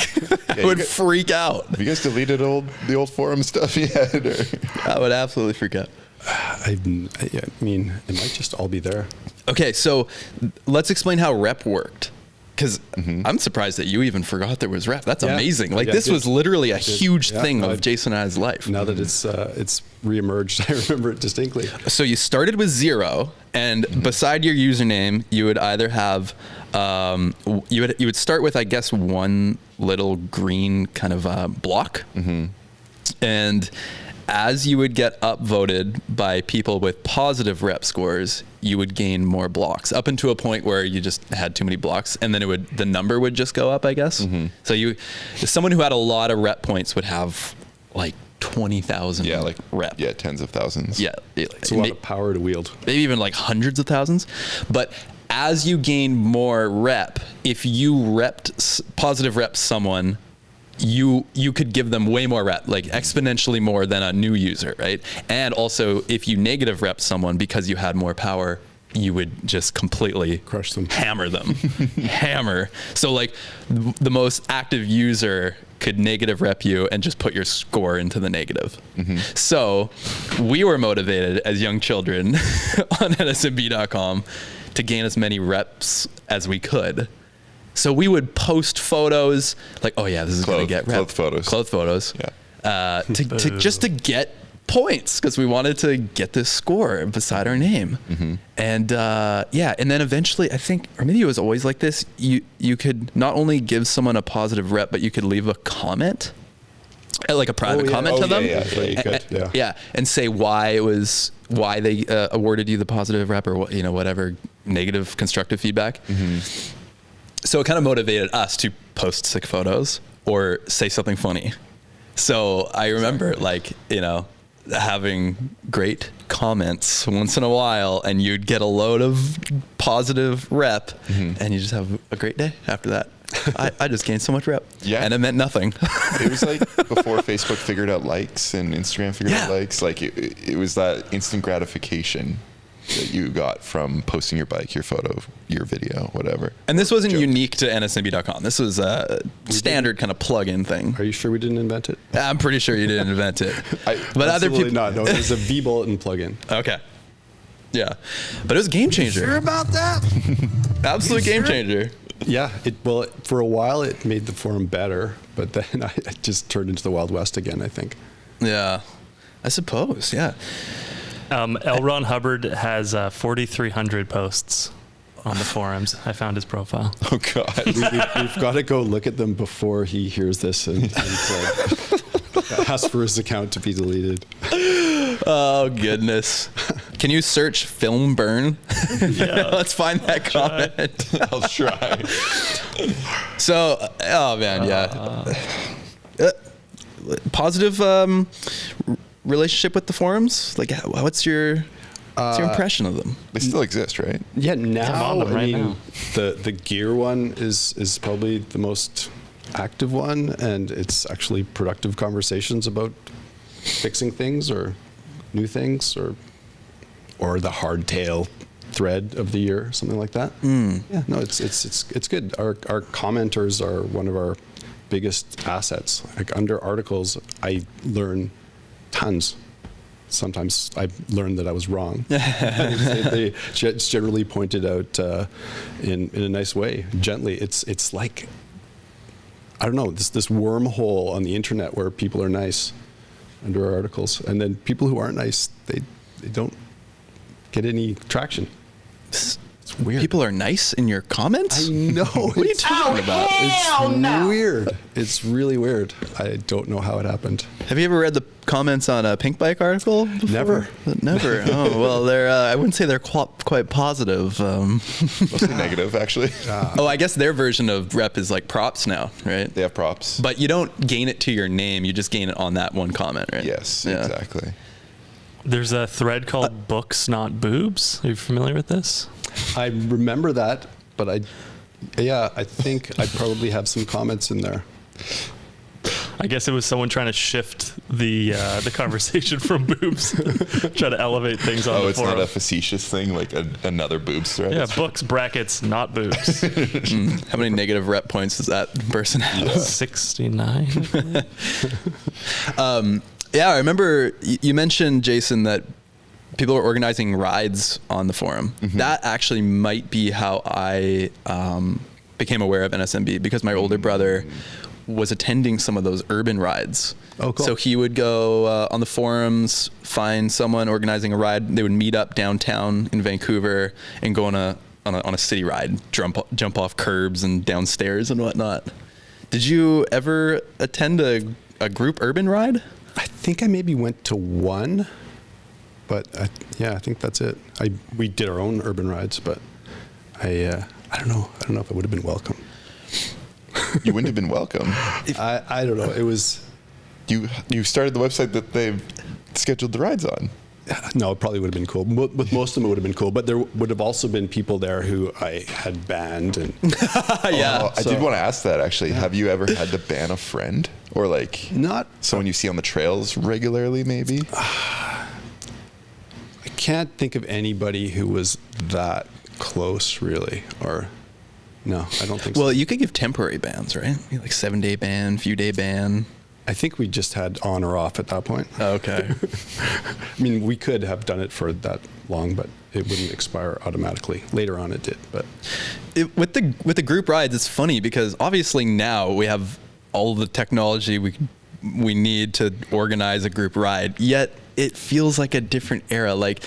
I would freak out. Have you guys deleted the old forum stuff yet? Or? I would absolutely freak out. I mean, it might just all be there. Okay, so let's explain how rep worked. Because I'm surprised that you even forgot there was rep. That's amazing. Like this was literally a huge thing of Jason and I's life. Now that it's reemerged, I remember it distinctly. So you started with 0, and beside your username, you would either have you would start with, I guess, one little green kind of block, and as you would get upvoted by people with positive rep scores, you would gain more blocks up into a point where you just had too many blocks, and then the number would just go up, I guess. So someone who had a lot of rep points would have like 20,000 rep. Yeah, tens of thousands. Yeah. It's a lot of power to wield. Maybe even like hundreds of thousands. But as you gain more rep, if you positive rep someone, you could give them way more rep, like exponentially more than a new user, right? And also, if you negative rep someone because you had more power, you would just completely crush them, hammer them, hammer. So like the most active user could negative rep you and just put your score into the negative. So we were motivated as young children on NSMB.com to gain as many reps as we could. So we would post photos like, oh yeah, this is going to get rep. Clothes photos. Yeah. To get points because we wanted to get this score beside our name. And and then eventually I think, or maybe it was always like this, you could not only give someone a positive rep, but you could leave a comment, like a private comment to them. And say why they awarded you the positive rep, or whatever negative constructive feedback. So it kind of motivated us to post sick photos or say something funny. So I remember having great comments once in a while, and you'd get a load of positive rep, and you just have a great day after that. I just gained so much rep. Yeah. And it meant nothing. It was like before Facebook figured out likes and Instagram figured out likes. Like it was that instant gratification that you got from posting your bike, your photo, your video, whatever. And this wasn't unique to NSMB.com. This was a standard kind of plug-in thing. Are you sure we didn't invent it? I'm pretty sure you didn't invent it. But other people not. No, there's a V-Bulletin plugin. Okay. Yeah. But it was a game changer. Sure about that? Absolute game changer. Yeah. For a while it made the forum better, but then it just turned into the Wild West again, I think. Yeah. I suppose. Yeah. L. Ron Hubbard has 4,300 posts on the forums. I found his profile. Oh God, we've got to go look at them before he hears this and ask for his account to be deleted. Oh goodness! Can you search film burn? Yeah, let's find that comment. I'll try. So, oh man, positive. Relationship with the forums? Like, what's your impression of them? They still exist, right? Yeah, now I mean, the gear one is probably the most active one, and it's actually productive conversations about fixing things or new things or the hardtail thread of the year, something like that. Yeah, no, it's good. Our commenters are one of our biggest assets. Like under articles, I learn tons. Sometimes I learned that I was wrong. It's generally pointed out in a nice way, gently. It's like, I don't know, this wormhole on the internet where people are nice under our articles, and then people who aren't nice, they don't get any traction. It's weird. People are nice in your comments? I know. What are you talking about? It's weird. It's really weird. I don't know how it happened. Have you ever read the comments on a Pink Bike article before? Never. Oh, well, they're I wouldn't say they're quite positive. Mostly negative, actually. Oh, I guess their version of rep is like props now, right? They have props. But you don't gain it to your name. You just gain it on that one comment, right? Yes, Yeah. exactly. There's a thread called Books Not Boobs. Are you familiar with this? I remember that, but I think I probably have some comments in there. I guess it was someone trying to shift the conversation from boobs, try to elevate things on the it's forum. not a facetious thing, like another boobs thread. Yeah, books, brackets, not boobs. How many negative rep points does that person have? 69. Yeah, I remember you mentioned, Jason, that people are organizing rides on the forum. That actually might be how I became aware of NSMB, because my older brother was attending some of those urban rides. Oh, cool. So he would go on the forums, find someone organizing a ride. They would meet up downtown in Vancouver and go on a city ride, jump off curbs and downstairs and whatnot. Did you ever attend a group urban ride? I think I maybe went to one, but I think that's it. We did our own urban rides, but I don't know. I don't know if I would have been welcome. You wouldn't have been welcome. I don't know. It was. You started the website that they've scheduled the rides on. No, it probably would have been cool. With most of them, it would have been cool. But there would have also been people there who I had banned. And Yeah. I did want to ask that, actually. Yeah. Have you ever had to ban a friend? Or like not someone you see on the trails regularly, maybe? I can't think of anybody who was that close, really. Or no, I don't think so. Well, you could give temporary bans, right? Like 7-day ban, few day ban. I think we just had on or off at that point. Okay. I mean, we could have done it for that long, but it wouldn't expire automatically. Later on, it did. But with the group rides, it's funny because obviously now we have all the technology we need to organize a group ride. Yet it feels like a different era. Like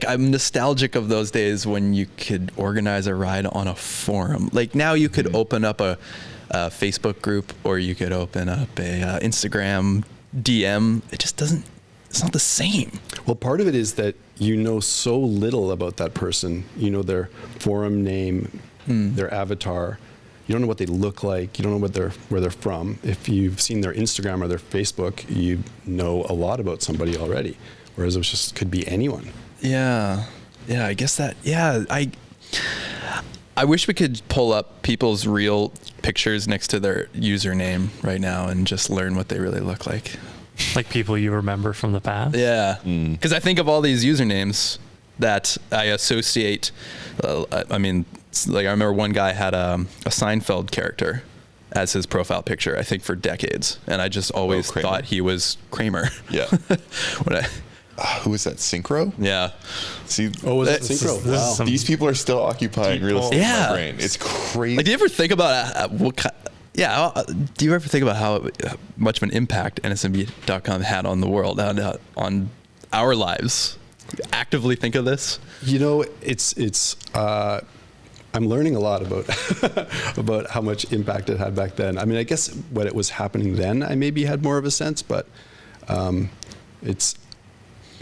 I'm nostalgic of those days when you could organize a ride on a forum. Like now you could open up a Facebook group, or you could open up a Instagram DM. It just doesn't, it's not the same. Well, part of it is that you know so little about that person. You know their forum name, their avatar. You don't know what they look like. You don't know where they're from. If you've seen their Instagram or their Facebook, you know a lot about somebody already. Whereas it just could be anyone. Yeah. I guess that. Yeah, I wish we could pull up people's real pictures next to their username right now and just learn what they really look like. Like people you remember from the past? Yeah. Because I think of all these usernames that I associate. I mean, like I remember one guy had a Seinfeld character as his profile picture, I think for decades. And I just always thought he was Kramer. Yeah. Who was that? Synchro? Yeah. See, was it Synchro? Wow. These people are still occupying real estate in my brain. It's crazy. Like, do you ever think about do you ever think about how much of an impact NSMB.com had on the world, on our lives? Actively think of this? You know, it's I'm learning a lot about about how much impact it had back then. I mean, I guess when it was happening then, I maybe had more of a sense, but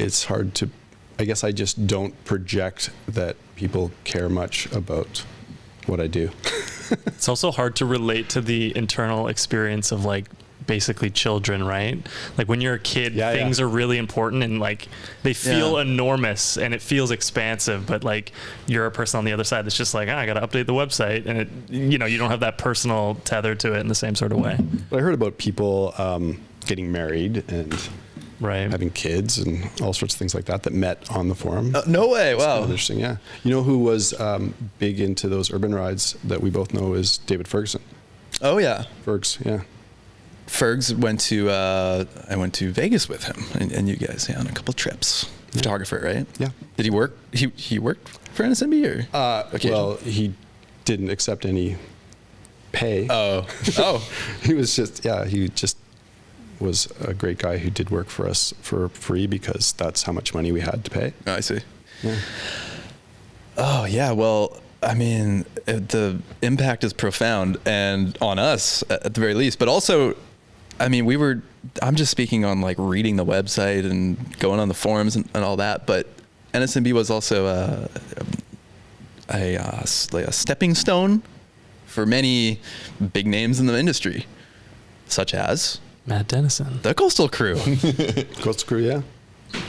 it's hard to, I guess I just don't project that people care much about what I do. It's also hard to relate to the internal experience of like basically children, right? Like when you're a kid, things are really important and like they feel enormous and it feels expansive, but like you're a person on the other side that's just like, I got to update the website, and it, you know, you don't have that personal tether to it in the same sort of way. I heard about people getting married and having kids and all sorts of things like that met on the forum. No way. Wow. Kind of interesting. Yeah. You know who was big into those urban rides that we both know is David Ferguson. Oh yeah. Fergs. Yeah. Fergs went to, I went to Vegas with him and you guys on a couple trips. Photographer, right? Yeah. Did he work? He worked for NSMB or? Well, he didn't accept any pay. Oh. He was just, he just was a great guy who did work for us for free because that's how much money we had to pay. Oh, I see. Yeah. Oh yeah. Well, I mean, the impact is profound and on us at the very least, but also, I mean, I'm just speaking on like reading the website and going on the forums and all that, but NSMB was also a stepping stone for many big names in the industry, such as Matt Dennison, the Coastal Crew. Coastal Crew, yeah.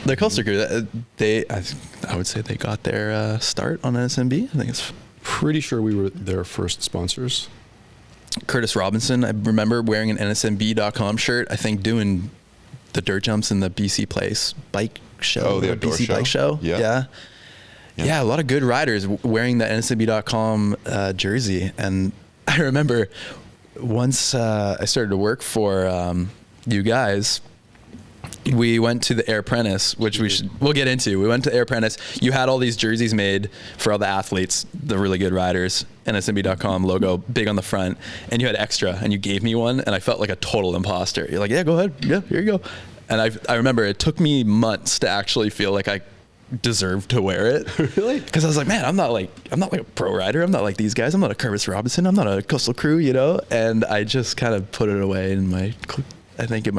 The Coastal Crew. I would say they got their start on NSMB. I think it's pretty sure we were their first sponsors. Curtis Robinson, I remember wearing an NSMB.com shirt. I think doing the dirt jumps in the BC Place bike show. Oh, the outdoor BC show? bike show. Yeah. A lot of good riders wearing the NSMB.com jersey. And I remember once I started to work for you guys, we went to the Air Apprentice, which we'll get into. We went to Air Apprentice. You had all these jerseys made for all the athletes, the really good riders, NSMB.com logo big on the front, and you had extra, and you gave me one, and I felt like a total imposter. You're like, yeah, go ahead. Yeah, here you go. And I remember it took me months to actually feel like I deserved to wear it. Really? Because I was like, man, I'm not like a pro rider. I'm not like these guys. I'm not a Curtis Robinson. I'm not a Coastal Crew, you know? And I just kind of put it away in my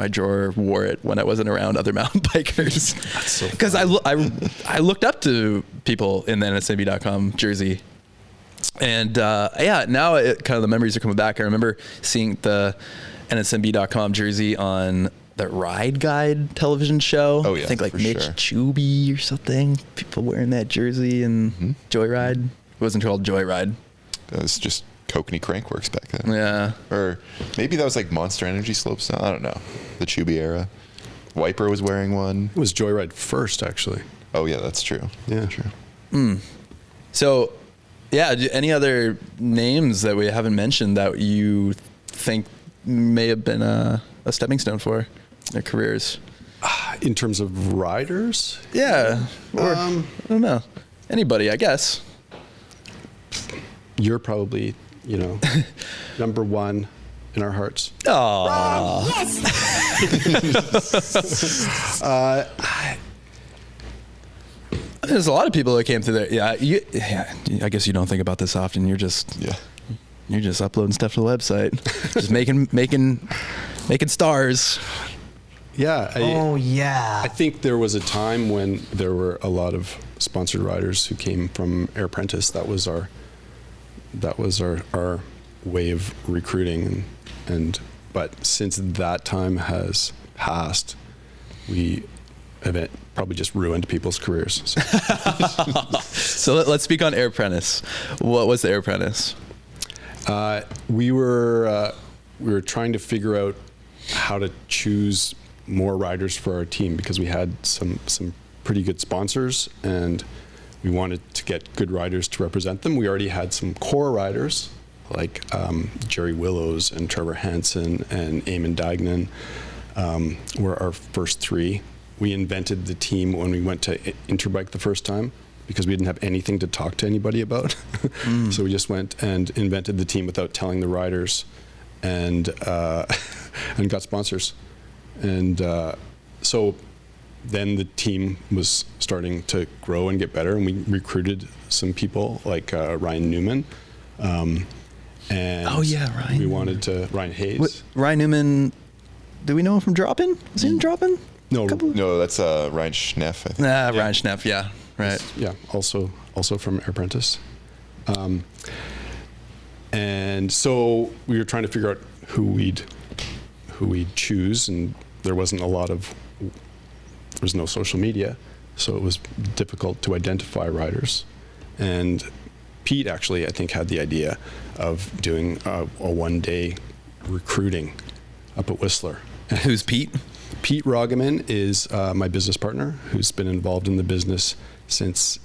drawer, wore it when I wasn't around other mountain bikers. Because I looked up to people in the NSMB.com jersey. And now kind of the memories are coming back. I remember seeing the NSMB.com jersey on the Ride Guide television show. Oh yeah, I think like Mitch sure. Chubby or something. People wearing that jersey and Joyride. It wasn't called Joyride. It was just Kokanee Crankworks back then. Yeah. Or maybe that was like Monster Energy Slopestyle. I don't know. The Chubby era. Wiper was wearing one. It was Joyride first, actually. Oh yeah, that's true. Yeah. True. So, yeah, any other names that we haven't mentioned that you think may have been a stepping stone for their careers? In terms of riders? Yeah. Or, I don't know. Anybody, I guess. You're probably, number one. in our hearts. Oh, there's a lot of people that came through there. Yeah, I guess you don't think about this often. You're just uploading stuff to the website, just making stars. Yeah. yeah. I think there was a time when there were a lot of sponsored riders who came from Air Apprentice. That was our way of recruiting, but since that time has passed, we have probably just ruined people's careers. So let's speak on Air Apprentice. What was the Air Apprentice? We were trying to figure out how to choose more riders for our team, because we had some pretty good sponsors and we wanted to get good riders to represent them. We already had some core riders like Jerry Willows and Trevor Hansen and Eamon Dagnan were our first three. We invented the team when we went to Interbike the first time, because we didn't have anything to talk to anybody about. So we just went and invented the team without telling the riders, and got sponsors. And so then the team was starting to grow and get better, and we recruited some people like Ryan Newman. And Ryan. We wanted to, Ryan Hayes. Ryan Newman, do we know him from Drop-In? Was he in Drop-In? No, that's Ryan Schneff, I think. Ryan Schneff, yeah. Right. Yeah, also from Air Apprentice. And so we were trying to figure out who we'd choose, and there was no social media, so it was difficult to identify riders. And Pete actually, I think, had the idea of doing a one-day recruiting up at Whistler. Who's Pete? Pete Roggeman is my business partner, who's been involved in the business since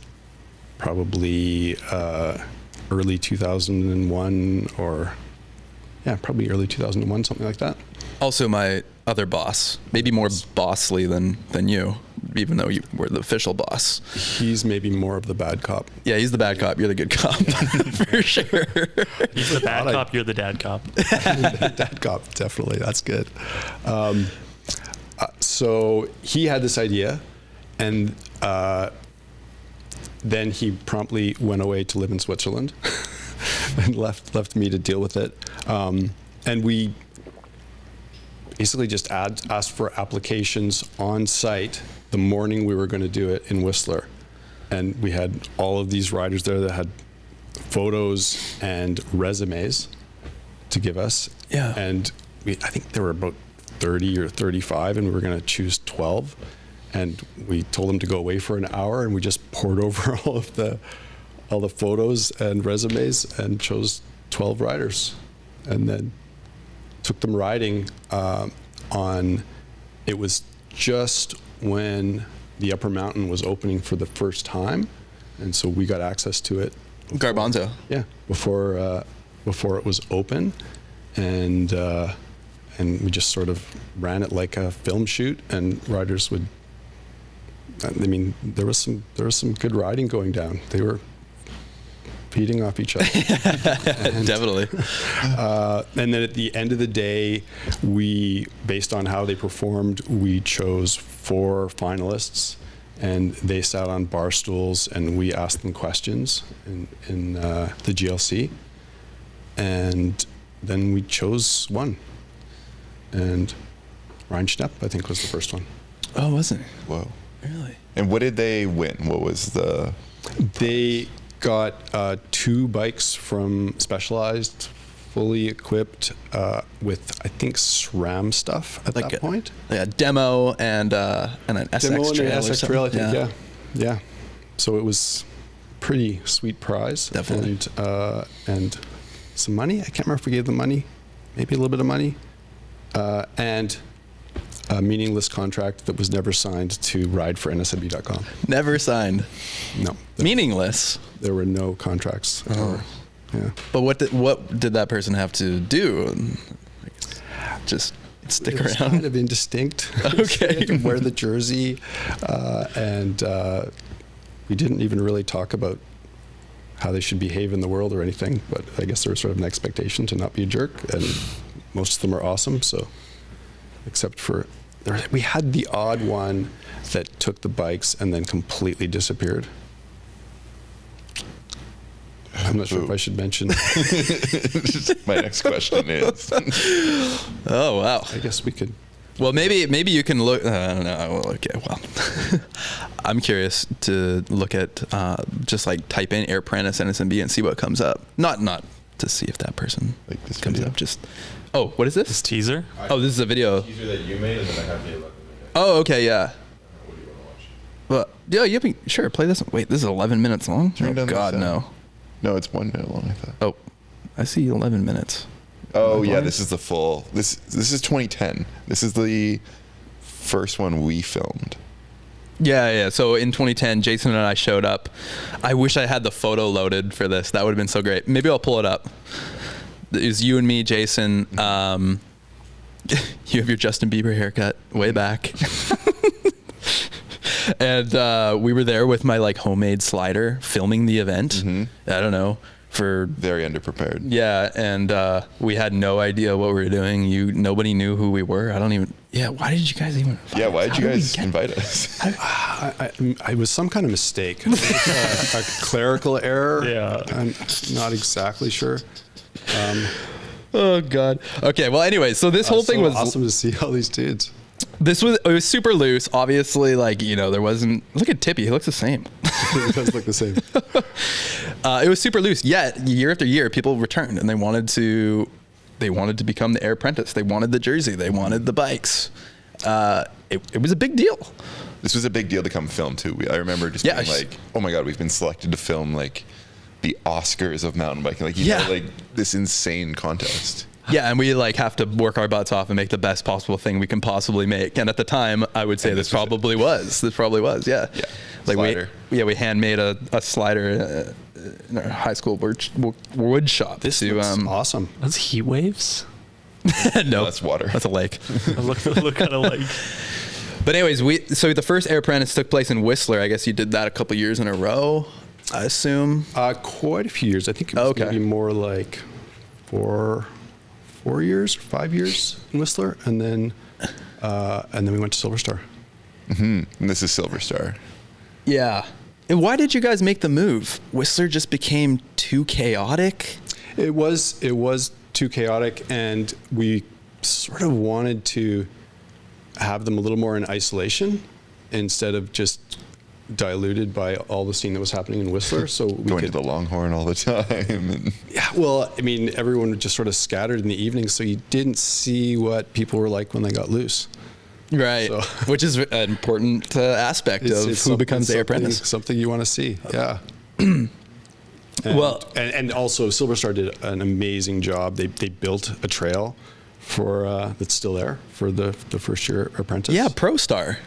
probably early 2001, probably early 2001, something like that. Also my other boss, maybe more bossly than you, even though you were the official boss. He's maybe more of the bad cop. Yeah, he's the bad cop. You're the good cop, for sure. He's the bad cop. You're the dad cop. Dad cop, definitely. That's good. So he had this idea, and then he promptly went away to live in Switzerland and left me to deal with it. And we basically just asked for applications on site the morning we were going to do it in Whistler. And we had all of these riders there that had photos and resumes to give us. Yeah. And I think there were about 30 or 35, and we were going to choose 12. And we told them to go away for an hour, and we just poured over all the photos and resumes and chose 12 riders, and then took them riding it was just when the Upper Mountain was opening for the first time, and so we got access to it. Garbanzo. Yeah, before it was open, and we just sort of ran it like a film shoot, and riders would. I mean, there was some good riding going down. They were feeding off each other. Definitely. And then at the end of the day, based on how they performed, we chose 4 finalists, and they sat on bar stools, and we asked them questions in the GLC, and then we chose one. And Ryan Schnepp, I think, was the first one. Oh, wasn't he? Whoa. Really? And what did they win? What was the... They got 2 bikes from Specialized, fully equipped with, I think, SRAM stuff at that point. Like a demo and an SX Demo trail. and an SX trail, I think, Yeah. yeah. So it was pretty sweet prize. Definitely. And some money. I can't remember if we gave them money. Maybe a little bit of money. And a meaningless contract that was never signed to ride for NSMB.com. Never signed. No. Meaningless. There were no contracts. Yeah. But what did that person have to do? Just stick It was around? kind of indistinct. Okay. They had to wear the jersey, and we didn't even really talk about how they should behave in the world or anything, but I guess there was sort of an expectation to not be a jerk, and most of them are awesome. So, except for we had the odd one that took the bikes and then completely disappeared. I'm not sure if I should mention. My next question is. Oh wow. I guess we could. Well, maybe you can look. I don't know. Okay, well, I'm curious to look at just like type in Air Apprentice NSMB and see what comes up. Not to see if that person Like this comes video? up. Just what is This this? teaser. Oh, this is a video. Teaser that you made, and then I have the 11 minute. Oh, okay, yeah. What do you want to watch? Well, yeah, you can sure play this. Wait, this is 11 minutes long. Turn Oh down the God, sound. no. No, it's 1 minute long, I thought. Oh, I see 11 minutes. Oh, Am I yeah, blind? this is the full. This is 2010. This is the first one we filmed. Yeah. So in 2010, Jason and I showed up. I wish I had the photo loaded for this. That would have been so great. Maybe I'll pull it up. It was you and me, Jason. You have your Justin Bieber haircut way back. And we were there with my like homemade slider filming the event. I don't know, for Very underprepared. yeah, and we had no idea what we were doing. Nobody knew who we were. I don't even. Yeah, why did you guys even? Invite Yeah, us? why did How you we guys get- invite us? I was some kind of mistake. A clerical error. Yeah. I'm not exactly sure. Oh God. Okay. Well, anyway, so this whole thing so was awesome to see all these dudes. it was super loose. Obviously, like there wasn't. Look at Tippy. He looks the same. It does look the same. It was super loose. Yet year after year, people returned and they wanted to become the Air Apprentice. They wanted the jersey. They wanted the bikes. It was a big deal. This was a big deal to come film too. I remember just Yeah, being like, "Oh my God, we've been selected to film like the Oscars of mountain biking." Like Yeah. this insane contest. Yeah, and we like have to work our butts off and make the best possible thing we can possibly make. And at the time, I would say And this this was it. probably was. This probably was. Yeah. Yeah. Like Slider. we handmade a slider in our high school wood shop. This to, looks awesome. That's heat waves. no, That's water. That's a lake. look kind of like. But anyways, so the first Air Apprentice took place in Whistler. I guess you did that a couple years in a row, I assume. Quite a few years. I think it was Okay. maybe more like 4 years, 5 years in Whistler, and then we went to Silver Star. And this is Silver Star. Yeah. And why did you guys make the move? Whistler just became too chaotic. It was too chaotic, and we sort of wanted to have them a little more in isolation instead of just diluted by all the scene that was happening in Whistler. So we Going could, to the Longhorn all the time. And yeah. Well, I mean, everyone was just sort of scattered in the evening, so you didn't see what people were like when they got loose. Right. So- Which is an important aspect of who some- becomes the Air something- Apprentice. Something you want to see. Yeah. Well- and also Silver Star did an amazing job. They built a trail for that's still there for the first year apprentice. Yeah, ProStar.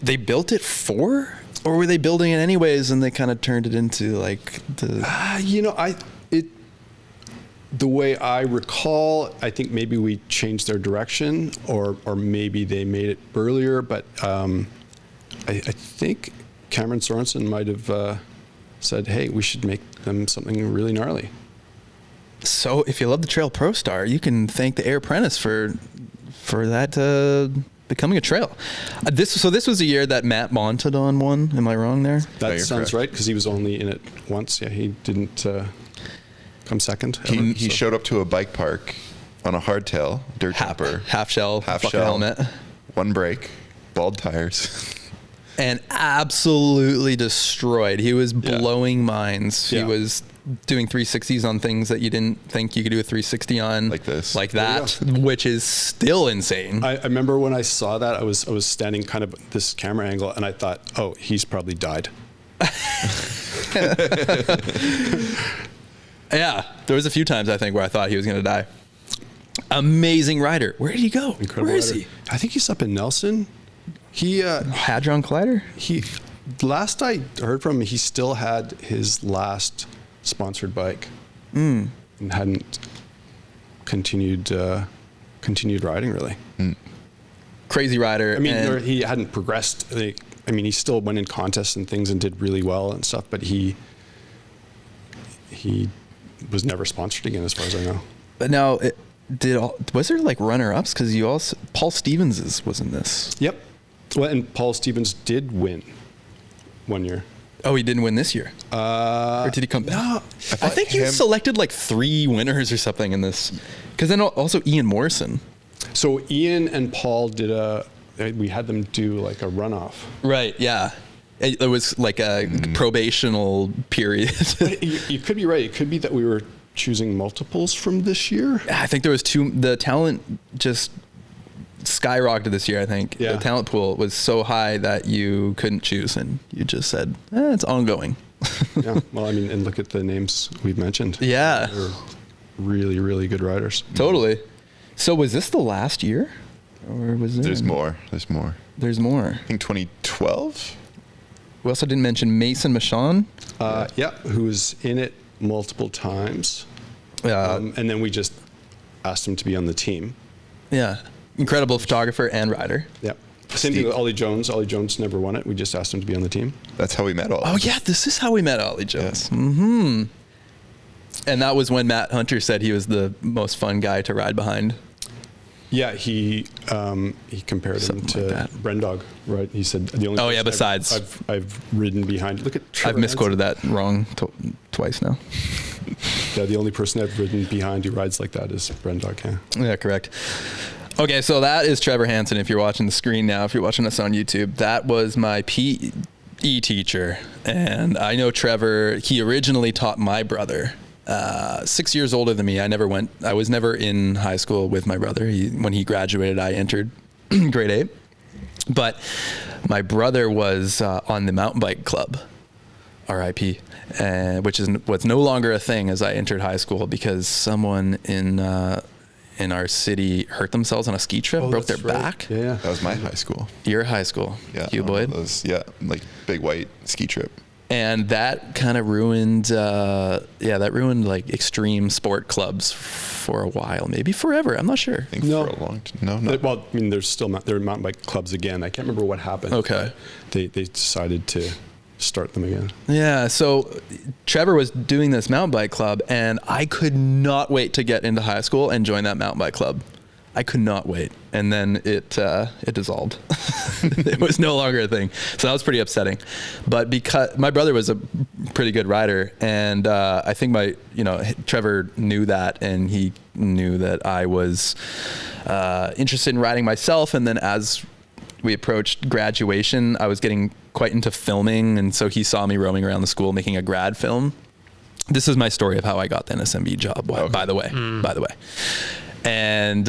They built it or were they building it anyways and they kind of turned it into like the... The way I recall, I think maybe we changed their direction, or maybe they made it burlier. But I think Cameron Sorensen might have said, "Hey, we should make them something really gnarly." So if you love the trail ProStar, you can thank the Air Apprentice for that becoming a trail. This was a year that Matt Montadon won. Am I wrong there? That you're sounds correct. right, because he was only in it once. Yeah, he didn't come second. he ever, he so. showed up to a bike park on a hardtail dirt jumper, Half shell, half fucking shell, helmet. one brake, bald tires. And absolutely destroyed. He was blowing minds. Yeah. He was doing 360s on things that you didn't think you could do a 360 on. Like this. Like There you that, which is still insane. I remember when I saw that, I was standing kind of at this camera angle, and I thought, "Oh, he's probably died." Yeah, there was a few times I think where I thought he was going to die. Amazing rider. Where did he go? Incredible Where is rider. he? I think he's up in Nelson. Hadron Collider? Last I heard from him, he still had his last sponsored bike and hadn't continued riding really. Crazy rider. I mean, and- or he hadn't progressed. He still went in contests and things and did really well and stuff, but he was never sponsored again, as far as I know. But now, was there like runner-ups? Because you also, Paul Stevens was in this. Yep. Well, and Paul Stevens did win one year. Oh, he didn't win this year? Or did he come back? No. I think you selected like 3 winners or something in this. Because then also Ian Morrison. So Ian and Paul we had them do like a runoff. Right, yeah. It was like a probational period. But you could be right. It could be that we were choosing multiples from this year. I think there was the talent just skyrocketed this year, I think. Yeah. The talent pool was so high that you couldn't choose, and you just said, it's ongoing. Yeah. Well, I mean, and look at the names we've mentioned. Yeah. They're really, really good riders. Totally. So was this the last year? Or was there? There's more. There's more. There's more. I think 2012. We also didn't mention Mason Michon. Yeah, who was in it multiple times. And then we just asked him to be on the team. Yeah. Incredible photographer and rider. Yep. Same thing with Ollie Jones. Ollie Jones never won it. We just asked him to be on the team. That's how we met all. Oh, yeah. This is how we met Ollie Jones. Yeah. Mm-hmm. And that was when Matt Hunter said he was the most fun guy to ride behind. Yeah, he compared him to like Brendog, right? He said the only. Oh, yeah, person besides. I've ridden behind. Look at. Trevor I've misquoted that wrong twice now. Yeah, the only person I've ridden behind who rides like that is Brendog. Yeah. Yeah, correct. Okay, so that is Trevor Hansen. If you're watching the screen now, if you're watching us on YouTube, that was my PE teacher. And I know Trevor, he originally taught my brother. 6 years older than me. I was never in high school with my brother. When he graduated, I entered grade 8. But my brother was on the mountain bike club, RIP, which is what's no longer a thing as I entered high school because someone in our city hurt themselves on a ski trip, broke their back. Yeah. That was my high school. Your high school. Yeah. Hugh Boyd. Like big white ski trip. And that kind of ruined, like extreme sport clubs for a while, maybe forever. I'm not sure. I think for a long time. No. Well, I mean, there are mountain bike clubs again. I can't remember what happened. Okay. They decided to start them again. Yeah. So Trevor was doing this mountain bike club, and I could not wait to get into high school and join that mountain bike club. I could not wait. And then it dissolved. It was no longer a thing. So that was pretty upsetting. But because my brother was a pretty good rider, and I think Trevor knew that, and he knew that I was interested in riding myself. And then as we approached graduation, I was getting quite into filming. And so he saw me roaming around the school making a grad film. This is my story of how I got the NSMB job, by the way. And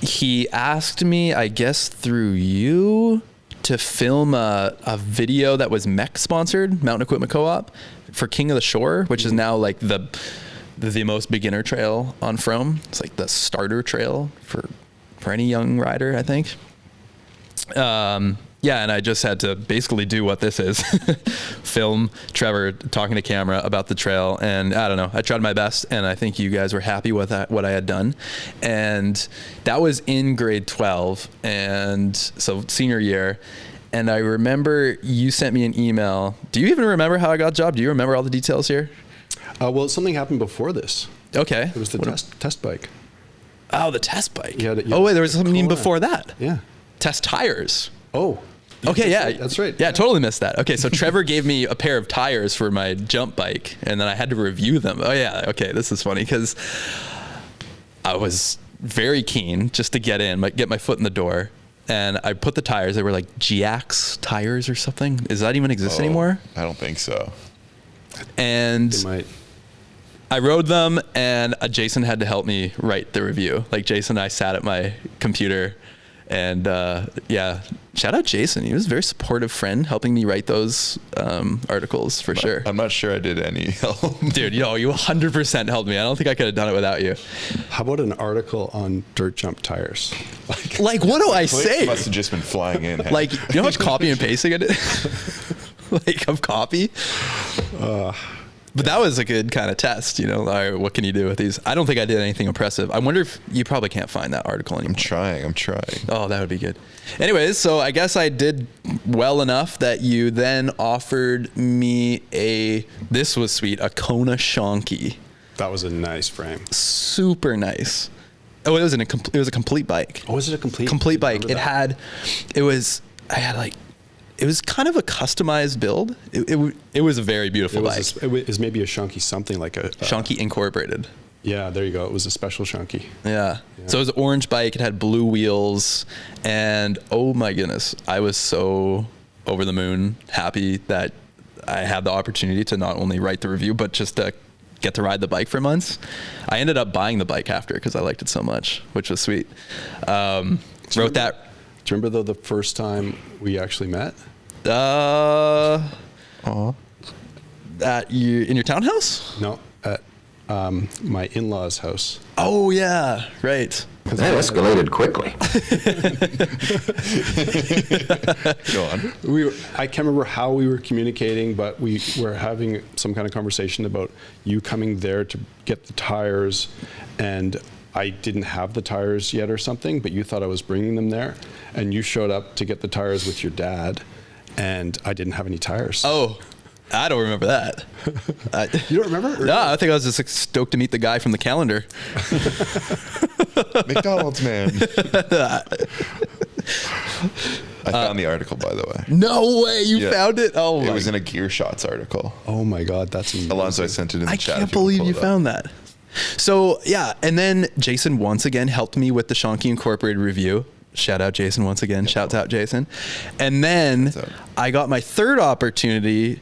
he asked me, I guess through you, to film a video that was MEC sponsored, Mountain Equipment Co-op, for King of the Shore, which is now like the most beginner trail on Frome. It's like the starter trail for any young rider, I think. Yeah, and I just had to basically do what this is. Film Trevor talking to camera about the trail, and I don't know, I tried my best, and I think you guys were happy with what I had done. And that was in grade 12, and so senior year. And I remember you sent me an email. Do you even remember how I got the job? Do you remember all the details here? Well, something happened before this. Okay. It was the test bike. Oh, the test bike. Yeah, wait, there was something even before that. Yeah. Test tires. Oh. Okay, yeah. That's right. Yeah, totally missed that. Okay, so Trevor gave me a pair of tires for my jump bike, and then I had to review them. Oh, yeah. Okay, this is funny because I was very keen just to get my foot in the door, and I put the tires. They were like GX tires or something. Does that even exist anymore? I don't think so. And They might. I rode them, and Jason had to help me write the review. Like Jason and I sat at my computer, and shout out Jason. He was a very supportive friend, helping me write those articles for sure. I'm not sure I did any help. Dude, you 100% helped me. I don't think I could have done it without you. How about an article on dirt jump tires? Like, what do I say? Must have just been flying in. Like, you know how much copy and pasting I did? Like, of copy? But that was a good kind of test, all right, what can you do with these? I don't think I did anything impressive. I wonder if you probably can't find that article anymore. I'm trying. Oh, that would be good. Anyways, so I guess I did well enough that you then offered me this was sweet, a Kona Shonky. That was a nice frame. Super nice. Oh, it was a complete bike. Oh, was it a Complete bike. It was kind of a customized build. It was a very beautiful bike. It was maybe a Shunky, something like a Shunky Incorporated. Yeah, there you go. It was a special Shunky. Yeah. So it was an orange bike. It had blue wheels, and oh my goodness, I was so over the moon happy that I had the opportunity to not only write the review, but just to get to ride the bike for months. I ended up buying the bike after because I liked it so much, which was sweet. Wrote that. Do you remember though the first time we actually met? In your townhouse? No, at my in-laws' house. Oh yeah, right. That escalated quickly. Go on. I can't remember how we were communicating, but we were having some kind of conversation about you coming there to get the tires, and I didn't have the tires yet or something, but you thought I was bringing them there, and you showed up to get the tires with your dad, and I didn't have any tires. Oh, I don't remember that. You don't remember? No, I think I was just like, stoked to meet the guy from the calendar. McDonald's man. I found the article, by the way. No way, you found it? Oh, it was in a Gear Shots article. Oh my God, that's amazing. Alonso, I sent it in the I chat. can't believe you found that. So yeah, and then Jason once again helped me with the Shonky Incorporated review. Shout out Jason once again. Shouts out Jason. And then I got my third opportunity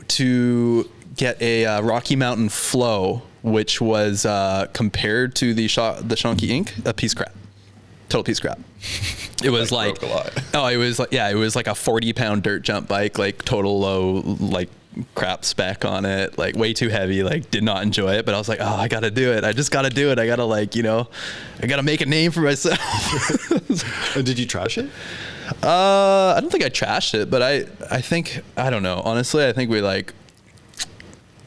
to get a Rocky Mountain Flow, which was compared to the Shonky Inc. a piece of crap. Total piece of crap. It was like, it was like a 40-pound dirt jump bike, like total low, like crap spec on it, like way too heavy, like did not enjoy it. But I was like, oh, I got to do it. I just got to do it. I got to I got to make a name for myself. Did you trash it? I don't think I trashed it, but I think, I don't know. Honestly, I think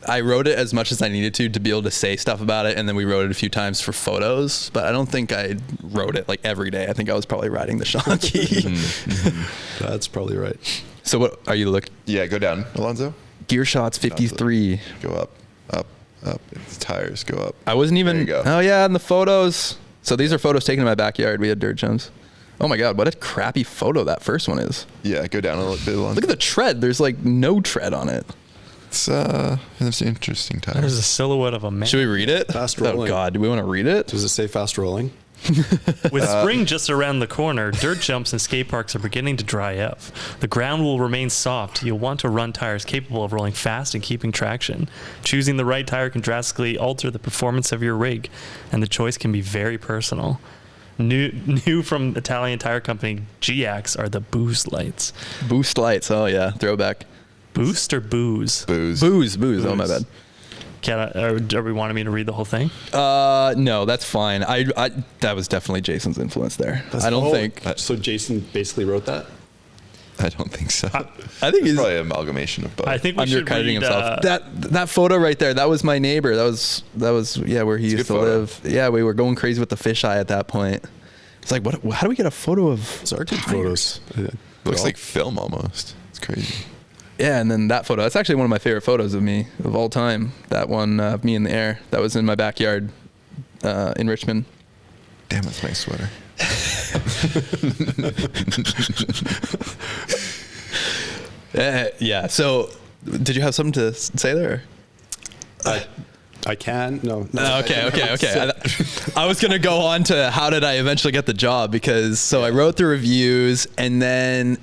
I wrote it as much as I needed to be able to say stuff about it, and then we wrote it a few times for photos, but I don't think I wrote it like every day. I think I was probably riding the Shonky. That's probably right. So what are you looking? Yeah, go down, Alonso. Gear Shots 53. Go up. The tires go up. I wasn't even. There you go. Oh yeah, and the photos. So these are photos taken in my backyard. We had dirt jumps. Oh my God, what a crappy photo that first one is. Yeah, go down a little bit, Alonso. Look at the tread. There's like no tread on it. It's an interesting tires. There's a silhouette of a man. Should we read it? Fast Oh rolling. God, do we want to read it? Does it say fast rolling? With spring just around the corner, dirt jumps and skate parks are beginning to dry up. The ground will remain soft. You'll want to run tires capable of rolling fast and keeping traction. Choosing the right tire can drastically alter the performance of your rig, and the choice can be very personal. New from Italian tire company G-Ax are the Boost lights. Boost lights. Oh yeah, throwback. Boost or booze? Booze. Oh my bad. Are we wanting me to read the whole thing? No, that's fine. I that was definitely Jason's influence there. I don't think. So Jason basically wrote that? I don't think so. I think he's probably an amalgamation of both. I think we should undercutting read, himself. That photo right there, that was my neighbor. That was where he used to live. Yeah, we were going crazy with the fisheye at that point. It's like, what? How do we get a photo of? It's our kids' photos. Looks like film almost. It's crazy. Yeah, and then that photo. That's actually one of my favorite photos of me of all time. That one of me in the air. That was in my backyard in Richmond. Damn, that's a nice sweater. Yeah. So, did you have something to say there? I can. No. Okay. I was gonna go on to how did I eventually get the job, because I wrote the reviews, and then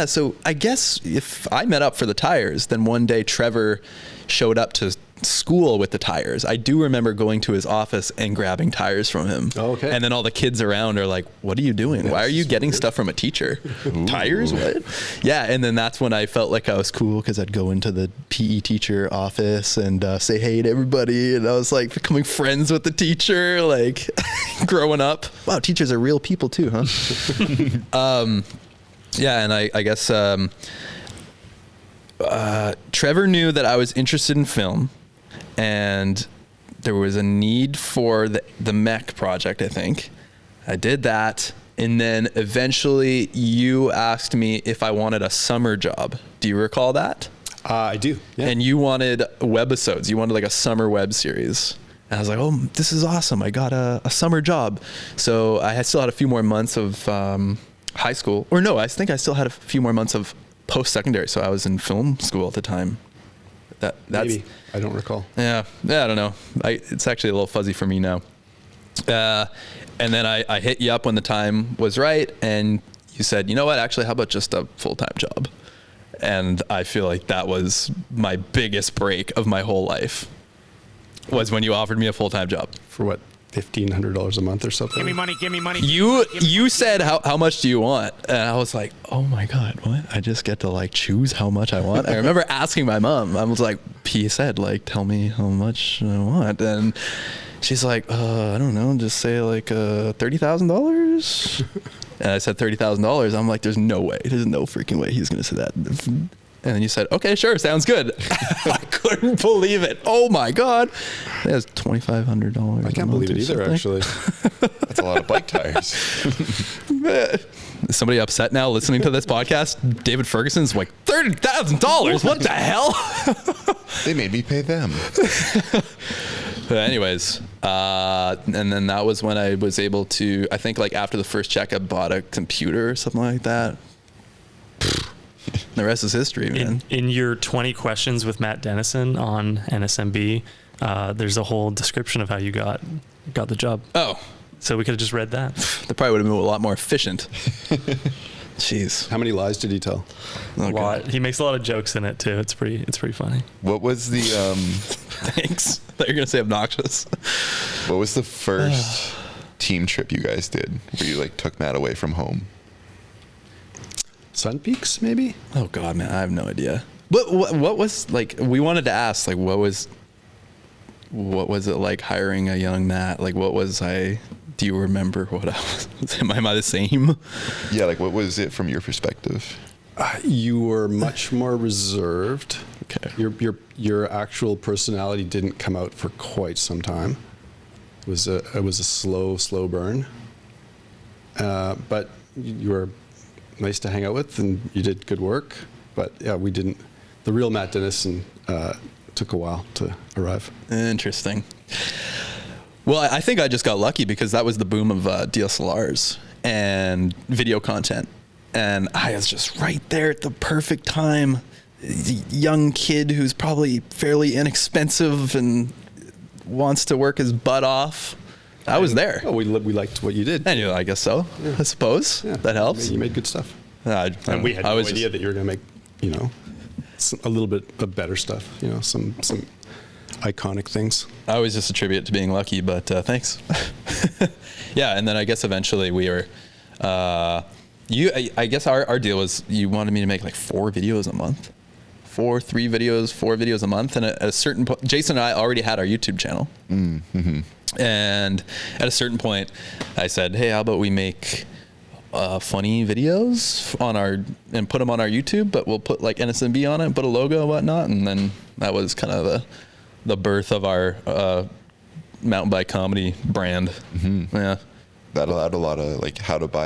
so I guess if I met up for the tires, then one day Trevor showed up to school with the tires. I do remember going to his office and grabbing tires from him. Oh, okay. And then all the kids around are like, what are you doing? Why are you getting stuff from a teacher? Tires? What? Yeah. And then that's when I felt like I was cool, because I'd go into the PE teacher office and say hey to everybody. And I was like becoming friends with the teacher, like growing up. Wow, teachers are real people too, huh? Yeah. And I guess Trevor knew that I was interested in film, and there was a need for the mech project, I think. I did that, and then eventually you asked me if I wanted a summer job. Do you recall that? I do. Yeah. And you wanted webisodes. You wanted like a summer web series. And I was like, oh, this is awesome. I got a summer job. So I still had a few more months of high school. Or no, I think I still had a few more months of post-secondary. So I was in film school at the time. That's, Maybe. I don't recall. Yeah, I don't know. It's actually a little fuzzy for me now. And then I hit you up when the time was right. And you said, you know what? Actually, how about just a full-time job? And I feel like that was my biggest break of my whole life, was when you offered me a full-time job. For what, $1,500 a month or something? Give me money, give me money. You said, how much do you want? And I was like, oh my God, what? I just get to like choose how much I want? I remember asking my mom, I was like, P said, like, tell me how much I want. And she's like, I don't know, just say like $30,000. And I said $30,000. I'm like, there's no way. There's no freaking way he's going to say that. And then you said, okay, sure, sounds good. I couldn't believe it. Oh my God. That's $2,500. I can't believe it either, actually. That's a lot of bike tires. Is somebody upset now listening to this podcast? David Ferguson's like, $30,000? What the hell? They made me pay them. But anyways, and then that was when I was able to, I think like after the first check, I bought a computer or something like that. The rest is history, man. In your 20 questions with Matt Dennison on NSMB, there's a whole description of how you got the job. Oh. So we could have just read that. That probably would have been a lot more efficient. Jeez. How many lies did he tell? Okay. A lot. He makes a lot of jokes in it too. It's pretty funny. What was the Thanks. I thought you were going to say obnoxious. what was the first team trip you guys did where you like took Matt away from home? Sun Peaks, maybe? Oh God, man, I have no idea. What was like? We wanted to ask, like, what was it like hiring a young Matt? Like, what was I? Do you remember what I was? Am I the same? Yeah, like what was it from your perspective? You were much more reserved. Okay. Your actual personality didn't come out for quite some time. It was a slow burn. But you were nice to hang out with, and you did good work. But yeah, we didn't. The real Matt Dennison took a while to arrive. Interesting. Well, I think I just got lucky because that was the boom of DSLRs and video content. And I was just right there at the perfect time. Young kid who's probably fairly inexpensive and wants to work his butt off. I was there. Oh, we liked what you did. And I guess so. Yeah. I suppose that helps. You made good stuff. And we had no idea that you were going to make, a little bit of better stuff. Some iconic things. I always just attribute it to being lucky, but thanks. Yeah, and then I guess eventually we were. I guess our deal was you wanted me to make like 4 videos a month. 4 videos a month, and at a certain point, Jason and I already had our YouTube channel. Mm-hmm. And at a certain point, I said, "Hey, how about we make funny videos and put them on our YouTube, but we'll put like NSMB on it, put a logo and whatnot." And then that was kind of the birth of our mountain bike comedy brand. Mm-hmm. Yeah, that allowed a lot of like how to be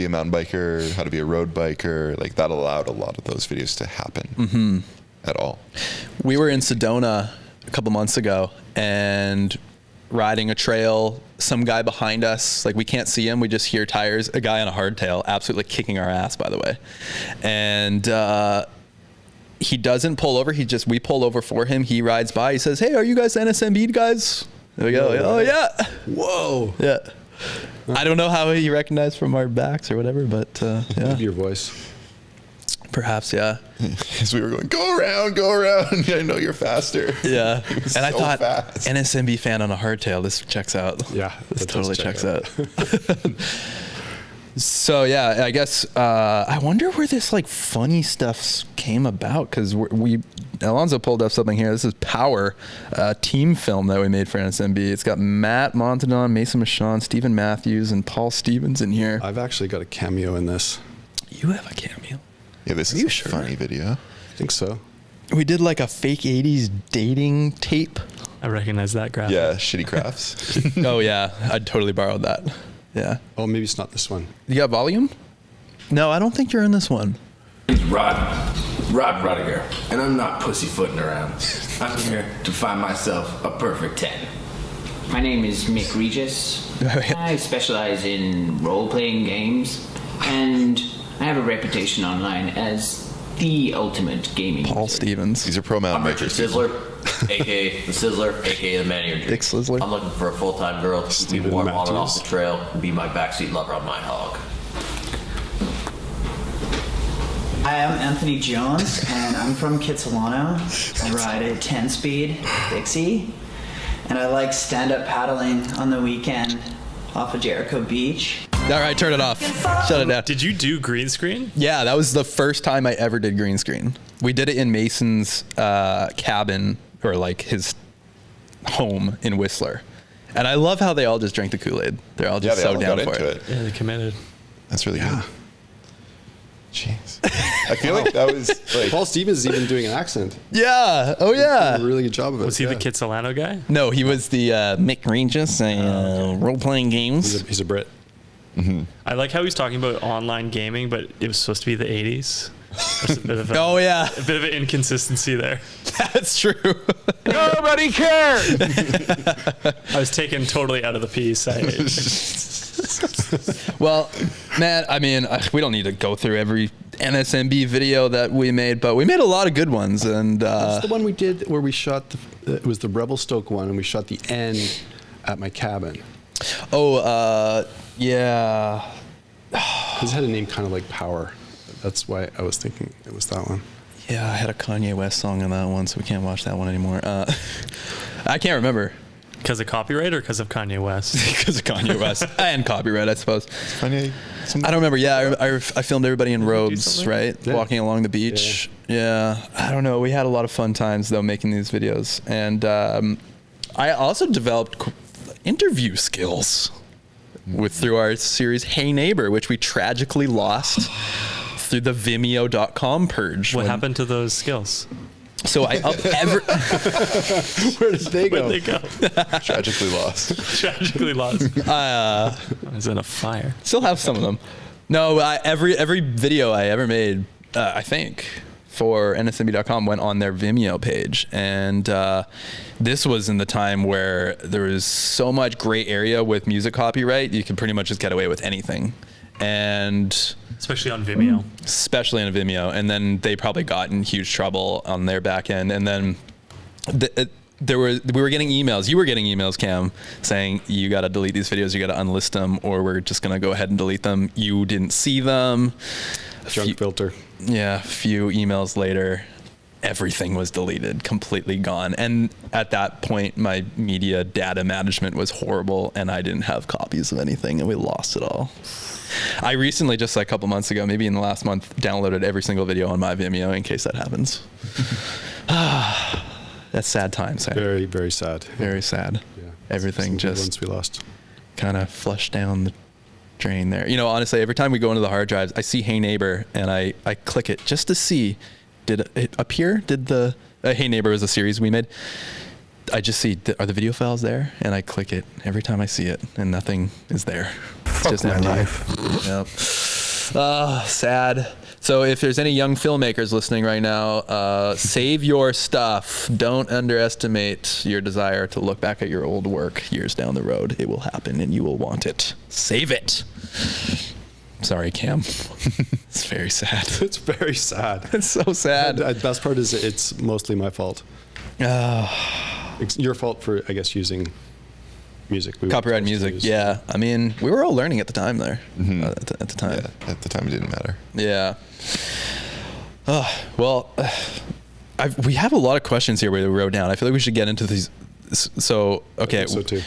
a mountain biker, how to be a road biker. Like that allowed a lot of those videos to happen at all. We were in Sedona a couple months ago and riding a trail, some guy behind us, like we can't see him, we just hear tires, a guy on a hardtail absolutely kicking our ass, by the way. And he doesn't pull over, we pull over for him, he rides by, he says, "Hey, are you guys NSMB guys?" There we go. Oh yeah. Whoa. Yeah. I don't know how he recognized from our backs or whatever, but yeah. Maybe your voice. Perhaps, yeah. Because we were going, go around. I know you're faster. Yeah. And so I thought, fast. NSMB fan on a hardtail, this checks out. Yeah. This totally checks out. So, yeah, I guess, I wonder where this, like, funny stuff came about, because Alonzo pulled up something here. This is Power, team film that we made for NSMB. It's got Matt Montadon, Mason Michon, Stephen Matthews, and Paul Stevens in here. I've actually got a cameo in this. You have a cameo? Yeah, this is a funny video. I think so. We did like a fake 80s dating tape. I recognize that graphic. Yeah, Shitty Crafts. Oh, yeah. I totally borrowed that. Yeah. Oh, maybe it's not this one. You got volume? No, I don't think you're in this one. Right. Rod Rudiger, and I'm not pussyfooting around. I'm here to find myself a perfect 10. My name is Mick Regis. I specialize in role-playing games, and I have a reputation online as the ultimate gaming Paul wizard. Stevens. These are pro mountain I'm Richard bikers. Sizzler, aka the Sizzler, aka the man of your dreams. Dick Sizzler. I'm looking for a full-time girl to keep me Stephen warm on and off Matthews. the trail and be my backseat lover on my hog. Hi, I'm Anthony Jones, and I'm from Kitsilano. I ride a 10-speed Dixie, and I like stand-up paddling on the weekend off of Jericho Beach. All right, turn it off. Shut it down. Did you do green screen? Yeah, that was the first time I ever did green screen. We did it in Mason's cabin, or like his home in Whistler. And I love how they all just drank the Kool-Aid. They're all just they so all down got for into it. Yeah, they committed. That's really good. Jeez. I feel like that was like Paul Stevens is even doing an accent. Yeah. Oh, Doing a yeah. really good job of it. Was he yeah. the Kitsilano guy? No, he was the Mick Regis, role-playing games. He's a Brit. I like how he's talking about online gaming, but it was supposed to be the 80s. There's a bit of a, Oh, yeah. a bit of an inconsistency there. That's true. Nobody cares. I was taken totally out of the piece. Well, man, I mean, we don't need to go through every NSMB video that we made, but we made a lot of good ones. And It's the one we did where we shot, it was the Revelstoke one, and we shot the end at my cabin. Yeah. Because it had a name kind of like Power. That's why I was thinking it was that one. Yeah, I had a Kanye West song on that one, so we can't watch that one anymore. I can't remember. Because of copyright or because of Kanye West? Because of Kanye West. And copyright, I suppose. Kanye. I don't remember. Yeah, I filmed everybody in robes, something? right? Yeah. Walking along the beach. Yeah. I don't know. We had a lot of fun times, though, making these videos. And I also developed interview skills through our series Hey Neighbor, which we tragically lost through the Vimeo.com purge. What happened to those skills? So I up Where did they go? Where'd they go? Tragically lost. Tragically lost. I was in a fire. Still have some of them. No, every video I ever made, I think, for NSMB.com went on their Vimeo page. And this was in the time where there was so much gray area with music copyright, you could pretty much just get away with anything. And Especially on Vimeo. especially in Vimeo. And then they probably got in huge trouble on their back end. And then we were getting emails. You were getting emails, Cam, saying you got to delete these videos, you got to unlist them, or we're just going to go ahead and delete them. You didn't see them. Junk filter. Yeah, a few emails later, everything was deleted, completely gone. And at that point, my media data management was horrible, and I didn't have copies of anything, and we lost it all. I recently, just like a couple months ago, maybe in the last month, downloaded every single video on my Vimeo in case that happens. That's sad times. Very, very sad. Very sad. Yeah. Everything Some good just ones we lost. kind of flushed down the drain there. You know, honestly, every time we go into the hard drives, I see Hey Neighbor, and I click it just to see, did it appear? Did the Hey Neighbor was a series we made. I just see, are the video files there? And I click it every time I see it, and nothing is there. It's just empty. Yep. Sad. So if there's any young filmmakers listening right now, save your stuff. Don't underestimate your desire to look back at your old work years down the road. It will happen, and you will want it. Save it. Sorry, Cam. It's very sad. It's very sad. It's so sad. The best part is it's mostly my fault. It's your fault for, I guess, using music. Copyright music, yeah. I mean, we were all learning at the time there. At the time. Yeah, at the time it didn't matter. Yeah. Well, we have a lot of questions here we wrote down. I feel like we should get into these. So, okay. I think so too.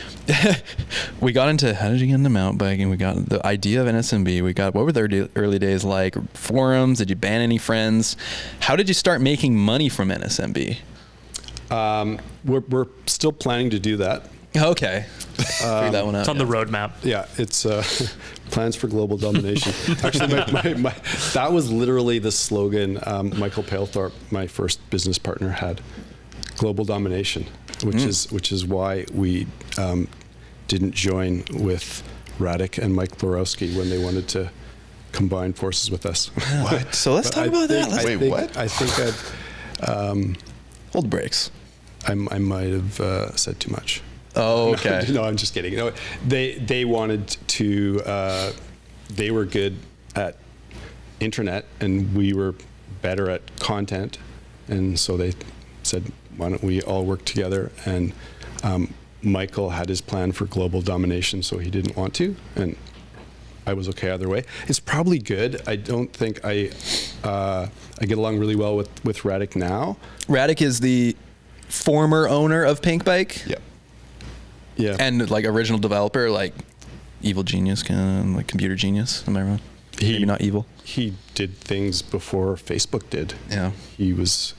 We got into how did you get into mountain biking? We got the idea of NSMB. We got what were the early days like? Forums? Did you ban any friends? How did you start making money from NSMB? We're still planning to do that. Okay. Figure that one out. It's on the roadmap. Yeah, it's plans for global domination. Actually, that was literally the slogan Michael Palethorpe, my first business partner, had. Global domination, which is why we didn't join with Radek and Mike Borowski when they wanted to combine forces with us. What? So let's talk about that. What? I think I've Hold the brakes. I might have said too much. Oh, okay. No, I'm just kidding. No, they wanted to. They were good at internet, and we were better at content, and so they said, "Why don't we all work together?" And Michael had his plan for global domination, so he didn't want to, and I was okay either way. It's probably good. I don't think I get along really well with Radic now. Radic is the former owner of Pinkbike. Yeah. Yeah. And like original developer, like evil genius, kind of like computer genius. Am I wrong? Maybe not evil. He did things before Facebook did. Yeah. He was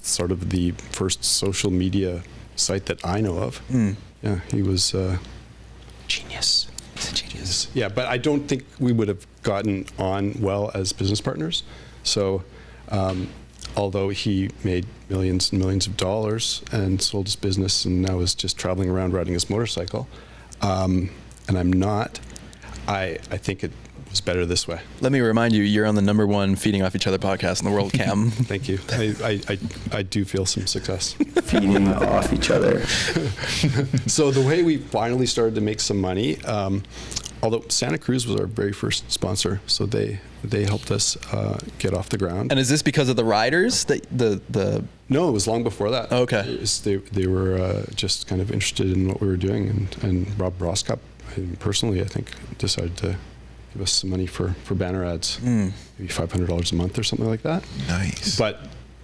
sort of the first social media site that I know of. Yeah, he was genius. He's a genius. Yeah, but I don't think we would have gotten on well as business partners. So, although he made millions and millions of dollars and sold his business and now is just traveling around riding his motorcycle, and I'm not, I think it was better this way. Let me remind you, you're on the #1 Feeding Off Each Other podcast in the world, Cam. Thank you. I do feel some success. Feeding off each other. So the way we finally started to make some money, although Santa Cruz was our very first sponsor, so they helped us get off the ground. And is this because of the riders? The No, it was long before that. Okay. They were just kind of interested in what we were doing, and Rob Roskop, personally, I think, decided to give us some money for banner ads, maybe $500 a month or something like that. Nice. But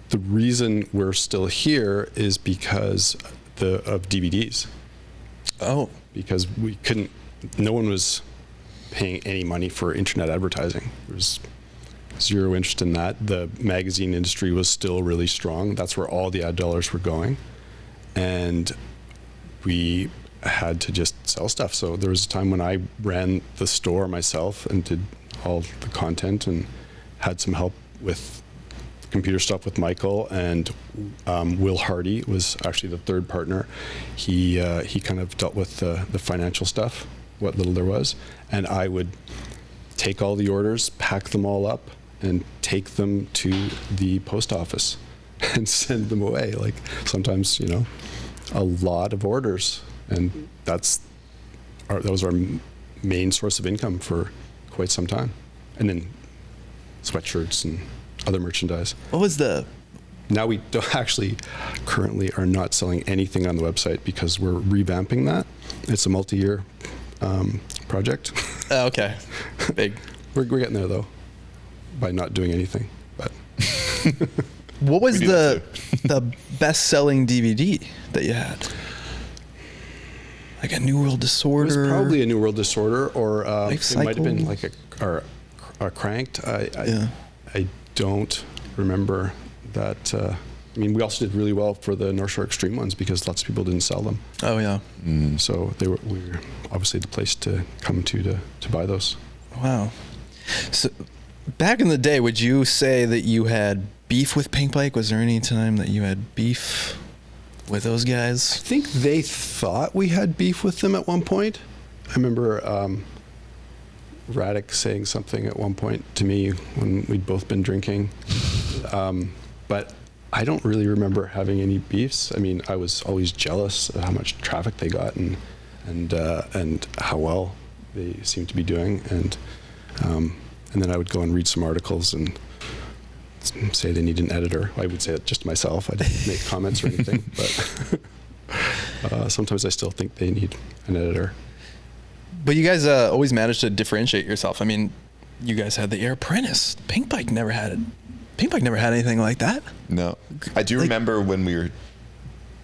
the reason we're still here is because of DVDs. Oh. Because we couldn't, no one was paying any money for internet advertising. There was zero interest in that. The magazine industry was still really strong. That's where all the ad dollars were going. And we had to just sell stuff. So there was a time when I ran the store myself and did all the content and had some help with computer stuff with Michael, and Will Hardy was actually the third partner. He kind of dealt with the financial stuff, what little there was, and I would take all the orders, pack them all up, and take them to the post office and send them away. Like sometimes, a lot of orders, and that was our main source of income for quite some time. And then sweatshirts and other merchandise. What was Now we don't actually currently are not selling anything on the website because we're revamping that. It's a multi-year project. Okay. Big. We're getting there though, by not doing anything. But what was the best-selling DVD that you had? Like a New World Disorder? It was probably a New World Disorder, or Life it might have been Cycle? like a Cranked. I don't remember that. We also did really well for the North Shore Extreme ones because lots of people didn't sell them. Oh yeah. So we were obviously the place to come to buy those. Wow. So back in the day, would you say that you had beef with Pinkbike? Was there any time that you had beef with those guys? I think they thought we had beef with them at one point. I remember Radic saying something at one point to me when we'd both been drinking. But I don't really remember having any beefs. I was always jealous of how much traffic they got and how well they seemed to be doing. And then I would go and read some articles and say they need an editor. I would say it just to myself. I didn't make comments or anything, but sometimes I still think they need an editor. But you guys always managed to differentiate yourself. You guys had the Air Apprentice. Pinkbike never had anything like that. No. I do remember when we were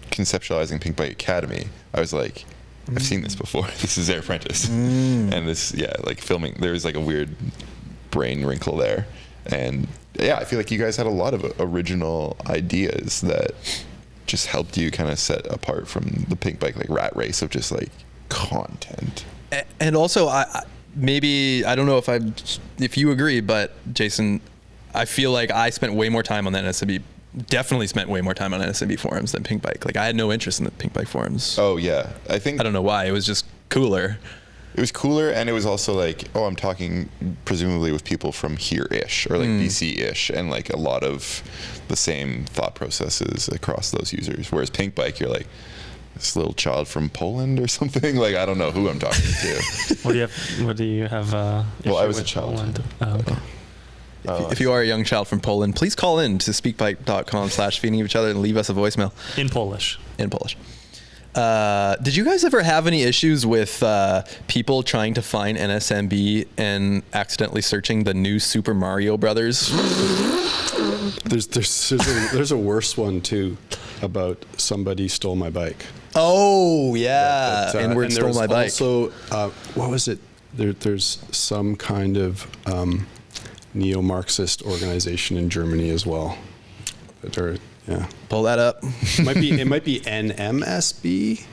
conceptualizing Pinkbike Academy, I was like, I've seen this before. This is Air Apprentice. And this, filming, there was like a weird brain wrinkle there. And I feel like you guys had a lot of original ideas that just helped you kind of set apart from the Pinkbike like rat race of just like content. And also, I don't know if you agree, but Jason, I feel like I spent way more time on the NSMB. Definitely spent way more time on NSMB forums than Pinkbike. Like I had no interest in the Pinkbike forums. Oh yeah, I don't know why. It was just cooler. It was cooler, and it was also like, oh, I'm talking presumably with people from here-ish, or like BC-ish, and like a lot of the same thought processes across those users. Whereas Pink Bike, you're like, this little child from Poland or something. Like, I don't know who I'm talking to. What do you have? Well, I was a child. Poland? Oh, okay. If you are a young child from Poland, please call in to speakpipe.com/feeding each other and leave us a voicemail. In Polish. In Polish. Did you guys ever have any issues with people trying to find NSMB and accidentally searching the new Super Mario Brothers? There's a worse one too, about somebody stole my bike. Oh yeah, and stole my bike. Also, what was it? There's some kind of neo-Marxist organization in Germany as well. Yeah. Pull that up. It might be NMSB,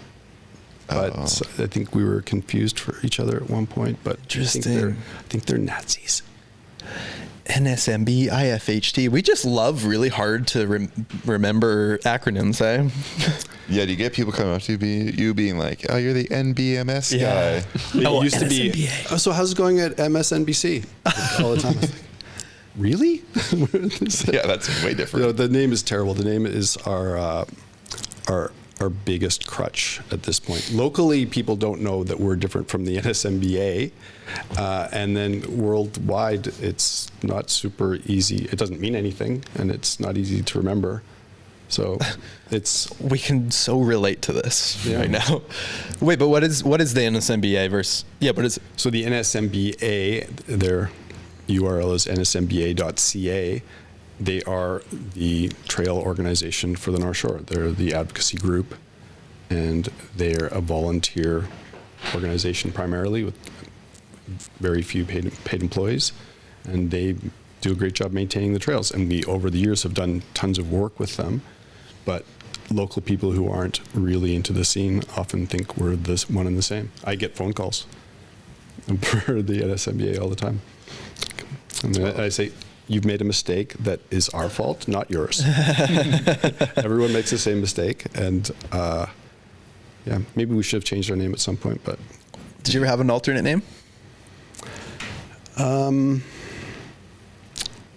but I think we were confused for each other at one point. But interesting. I think they're Nazis. NSMB, IFHT. We just love really hard to remember acronyms, eh? Yeah, do you get people coming up to you being like, oh, you're the NBMS guy? It used to be, oh, so how's it going at MSNBC? All the time. Really? Yeah, that's way different. You know, the name is terrible. The name is our biggest crutch at this point. Locally, people don't know that we're different from the NSMBA, and then worldwide, it's not super easy. It doesn't mean anything, and it's not easy to remember. So we can so relate to this right now. Wait, but what is the NSMBA versus? Yeah, but it's so the NSMBA. Their URL is nsmba.ca. They are the trail organization for the North Shore. They're the advocacy group, and they're a volunteer organization primarily with very few paid employees, and they do a great job maintaining the trails. And we, over the years, have done tons of work with them, but local people who aren't really into the scene often think we're this one and the same. I get phone calls for the NSMBA all the time. And I say, you've made a mistake that is our fault, not yours. Everyone makes the same mistake, and yeah, maybe we should have changed our name at some point. But did you ever have an alternate name?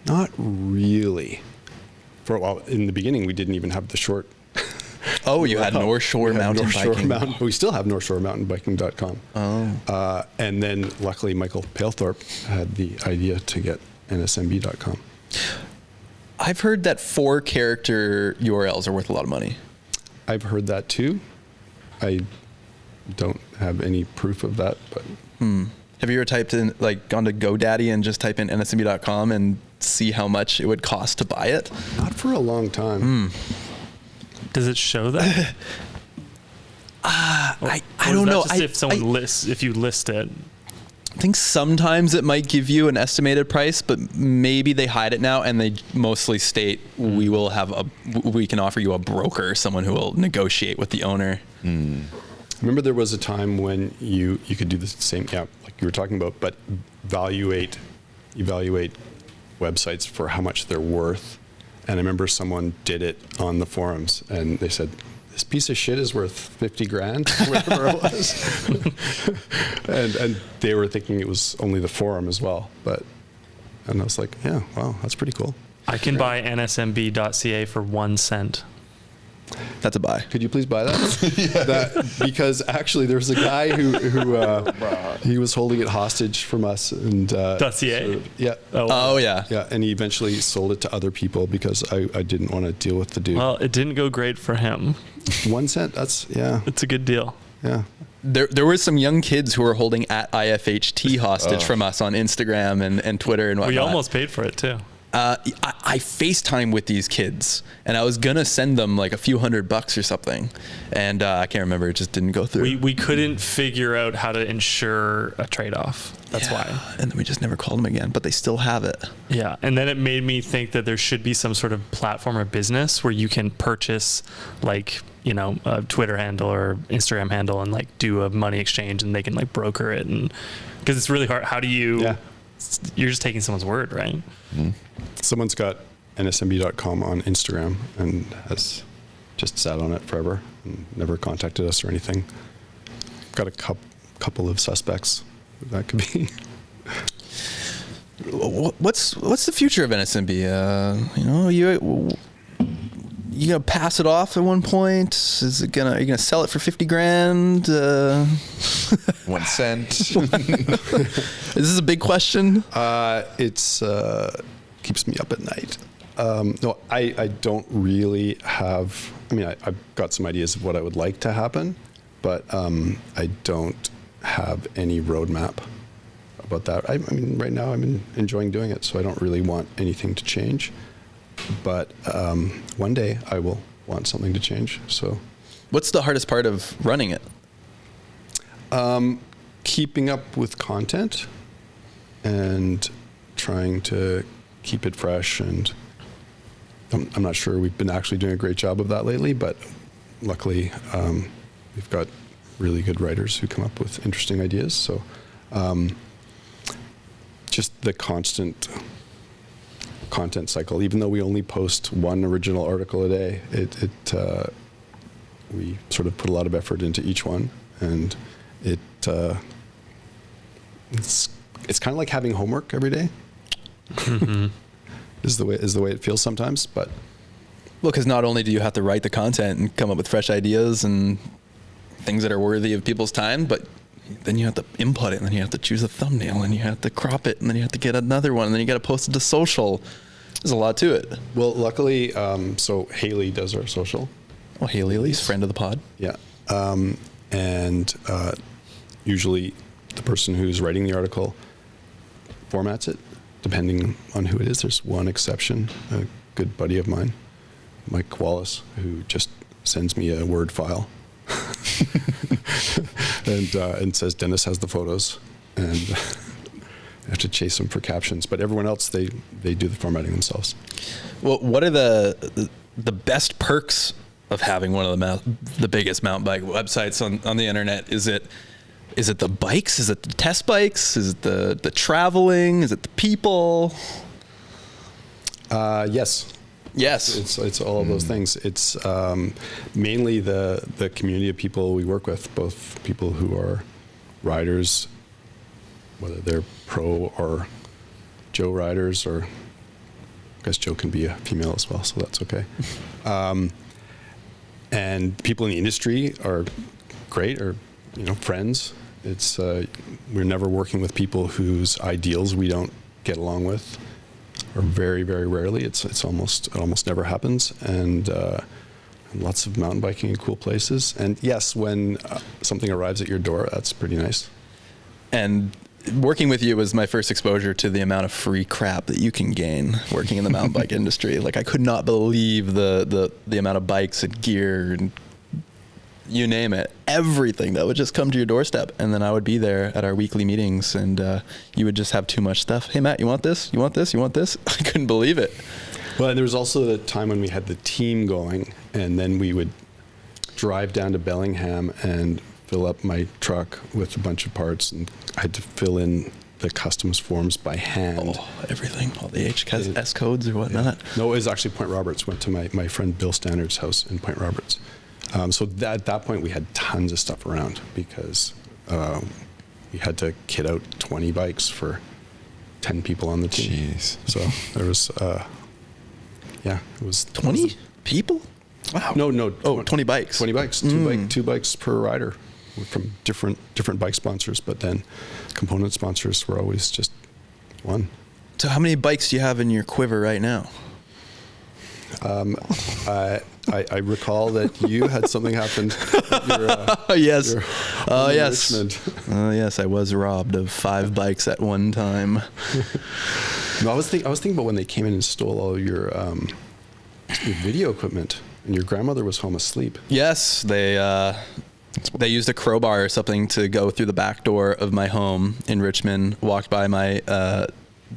Not really. In the beginning, we didn't even have the short. Oh, you had North Shore Mountain Biking. We still have NorthShoreMountainBiking.com. Oh. And then, luckily, Michael Palethorpe had the idea to get NSMB.com. I've heard that 4-character URLs are worth a lot of money. I've heard that too. I don't have any proof of that, but. Have you ever typed in, gone to GoDaddy and just type in NSMB.com and see how much it would cost to buy it? Not for a long time. Does it show that? I don't know. If you list it. I think sometimes it might give you an estimated price, but maybe they hide it now and they mostly state we can offer you a broker, someone who will negotiate with the owner. Remember, there was a time when you could do the same, like you were talking about, but evaluate websites for how much they're worth. And I remember someone did it on the forums, and they said, "This piece of shit is worth 50 grand," whatever it was. and they were thinking it was only the forum as well. And I was like, "Yeah, wow, that's pretty cool." I can buy nsmb.ca for 1 cent. That's a buy. Could you please buy that? Because actually, there was a guy who he was holding it hostage from us, and .ca. Yeah. Oh yeah. Yeah, and he eventually sold it to other people because I didn't want to deal with the dude. Well, it didn't go great for him. 1 cent. It's a good deal. Yeah. There were some young kids who were holding @IFHT hostage from us on Instagram and Twitter and whatnot. We almost paid for it too. I FaceTime with these kids, and I was gonna send them like a few $100 or something, and I can't remember. It just didn't go through. We couldn't figure out how to ensure a trade-off. That's why. And then we just never called them again, but they still have it. Yeah, and then it made me think that there should be some sort of platform or business where you can purchase, a Twitter handle or Instagram handle and do a money exchange, and they can broker it, and because it's really hard. How do you? Yeah. You're just taking someone's word, right? Mm-hmm. Someone's got nsmb.com on Instagram and has just sat on it forever and never contacted us or anything. Got a couple of suspects that could be. What's the future of NSMB? You gonna pass it off at one point? Are you gonna sell it for $50,000? 1 cent. Is this a big question? It's keeps me up at night. No, I don't really have. I mean, I've got some ideas of what I would like to happen, but I don't have any roadmap about that. I mean, right now I'm enjoying doing it, so I don't really want anything to change. But one day I will want something to change. So, what's the hardest part of running it? Keeping up with content and trying to keep it fresh. And I'm not sure we've been actually doing a great job of that lately, but luckily we've got really good writers who come up with interesting ideas. So just the constant content cycle, even though we only post one original article a day, we sort of put a lot of effort into each one, and it's kind of like having homework every day. is the way it feels sometimes. But well, because not only do you have to write the content and come up with fresh ideas and things that are worthy of people's time, but then you have to input it, and then you have to choose a thumbnail, and you have to crop it, and then you have to get another one, and then you got to post it to social. There's a lot to it. Well, luckily, so Haley does our social. Oh, Haley, at least friend of the pod. Yeah, and usually the person who's writing the article formats it, depending on who it is. There's one exception, a good buddy of mine, Mike Wallace, who just sends me a Word file. and says Dennis has the photos, and I have to chase them for captions. But everyone else, they do the formatting themselves. Well, what are the best perks of having one of the biggest mountain bike websites on the internet? Is it the bikes? Is it the test bikes? Is it the traveling? Is it the people? Yes. Yes, it's all of those things. It's mainly the community of people we work with, both people who are riders, whether they're pro or Joe riders, or I guess Joe can be a female as well, so that's okay. And people in the industry are great, or friends. It's we're never working with people whose ideals we don't get along with. Or very, very rarely. It almost never happens, and lots of mountain biking in cool places. And yes, when something arrives at your door, that's pretty nice. And working with you was my first exposure to the amount of free crap that you can gain working in the mountain bike industry. Like, I could not believe the amount of bikes and gear and you name it, everything that would just come to your doorstep. And then I would be there at our weekly meetings, and you would just have too much stuff. Hey, Matt, you want this? You want this? You want this? I couldn't believe it. Well, and there was also the time when we had the team going, and then we would drive down to Bellingham and fill up my truck with a bunch of parts, and I had to fill in the customs forms by hand. Oh, everything, all the HS codes or whatnot. Yeah. No, it was actually Point Roberts. Went to my friend Bill Stannard's house in Point Roberts. So at that point, we had tons of stuff around, because we had to kit out 20 bikes for 10 people on the team. Jeez. So there was, it was 20 people? Wow. No. Oh, 20 bikes. 20 bikes. Two bikes per rider from different bike sponsors, but then component sponsors were always just one. So how many bikes do you have in your quiver right now? I recall that you had something happen. Yes. Yes. Yes, I was robbed of 5 bikes at one time. No, I was thinking about when they came in and stole all your video equipment, and your grandmother was home asleep. Yes, they used a crowbar or something to go through the back door of my home in Richmond, walked by my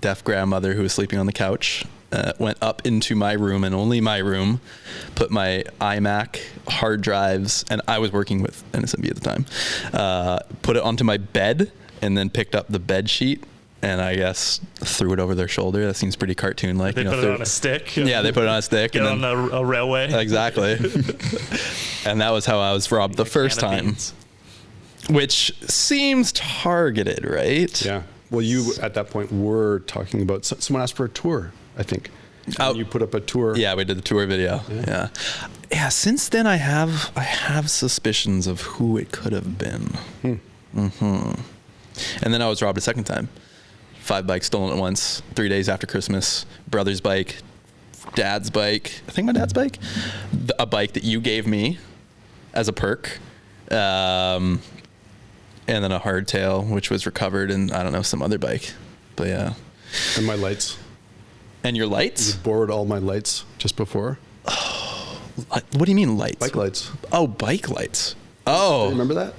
deaf grandmother who was sleeping on the couch, went up into my room and only my room, put my iMac hard drives, and I was working with NSMB at the time, put it onto my bed, and then picked up the bed sheet and I guess threw it over their shoulder. That seems pretty cartoon-like. They put it on a stick. Yeah, they put it on a stick. Get and on a railway. Exactly. And that was how I was robbed the first time. which seems targeted, right? Yeah. Well, you at that point were talking about someone asked for a tour, I think. Oh, you put up a tour. Yeah, we did the tour video. Yeah. Since then, I have suspicions of who it could have been. And then I was robbed a second time. 5 bikes stolen at once. 3 days after Christmas. Brother's bike, dad's bike. I think my dad's bike. A bike that you gave me as a perk. And then a hardtail, which was recovered, and I don't know, some other bike. But yeah. And my lights. And your lights? You borrowed all my lights just before. Oh, what do you mean lights? Bike lights. Oh, bike lights. Oh. Do you remember that?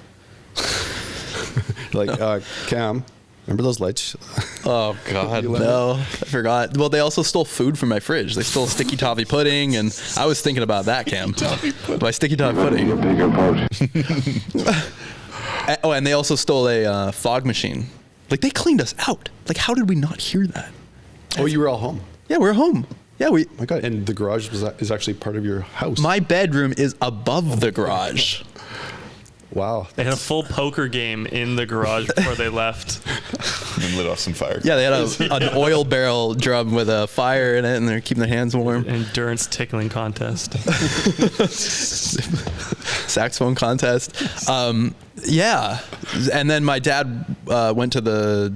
Cam, remember those lights? Oh, God, no. I forgot. Well, they also stole food from my fridge. They stole sticky toffee pudding, and I was thinking about that, Cam. My sticky toffee pudding. Oh, and they also stole a fog machine. Like, they cleaned us out. Like, how did we not hear that? Oh, you were all home? Yeah, we're home. Yeah, Oh my God, and the garage is actually part of your house. My bedroom is above the garage. Wow. They had a full poker game in the garage before they left. And lit off some fire. Yeah, they had an oil barrel drum with a fire in it, and they're keeping their hands warm. Endurance tickling contest. Saxophone contest. Yeah. And then my dad went to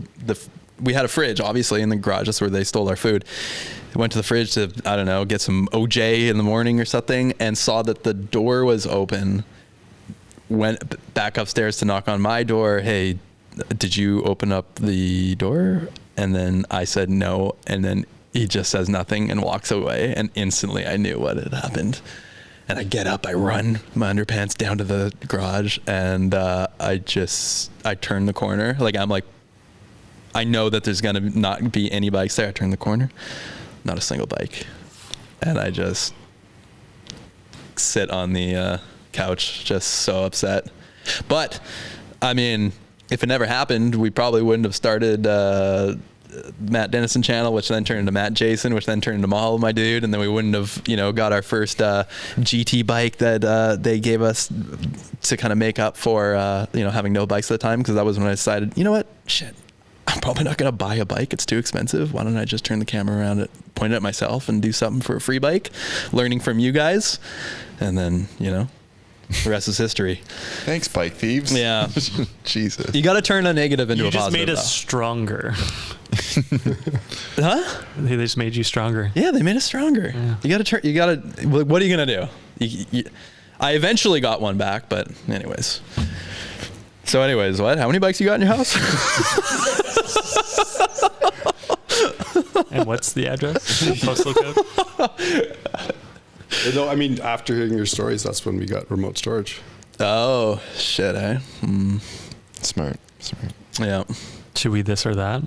we had a fridge, obviously, in the garage. That's where they stole our food. Went to the fridge to, I don't know, get some OJ in the morning or something, and saw that the door was open. Went back upstairs to knock on my door. Hey, did you open up the door? And then I said no. And then he just says nothing and walks away. And instantly I knew what had happened. And I get up, I run my underpants down to the garage, and I turn the corner. I know that there's gonna not be any bikes there. I turn the corner, not a single bike. And I just sit on the couch, just so upset. But I mean, if it never happened, we probably wouldn't have started Matt Dennison channel, which then turned into Matt Jason, which then turned into Mahal, my dude, and then we wouldn't have, got our first GT bike that they gave us to kind of make up for having no bikes at the time, because that was when I decided, you know what, shit, I'm probably not going to buy a bike. It's too expensive. Why don't I just turn the camera around it, point it at myself, and do something for a free bike, learning from you guys, and then, the rest is history. Thanks, bike thieves. Yeah. Jesus. You got to turn a negative into a positive. You just made us stronger. Huh? They just made you stronger. Yeah, they made us stronger. Yeah. What are you going to do? I eventually got one back, but anyways. So anyways, what? How many bikes you got in your house? And what's the address? Postal code? No, I mean, after hearing your stories, that's when we got remote storage. Oh, shit, eh? Smart. Yeah. Should we this or that?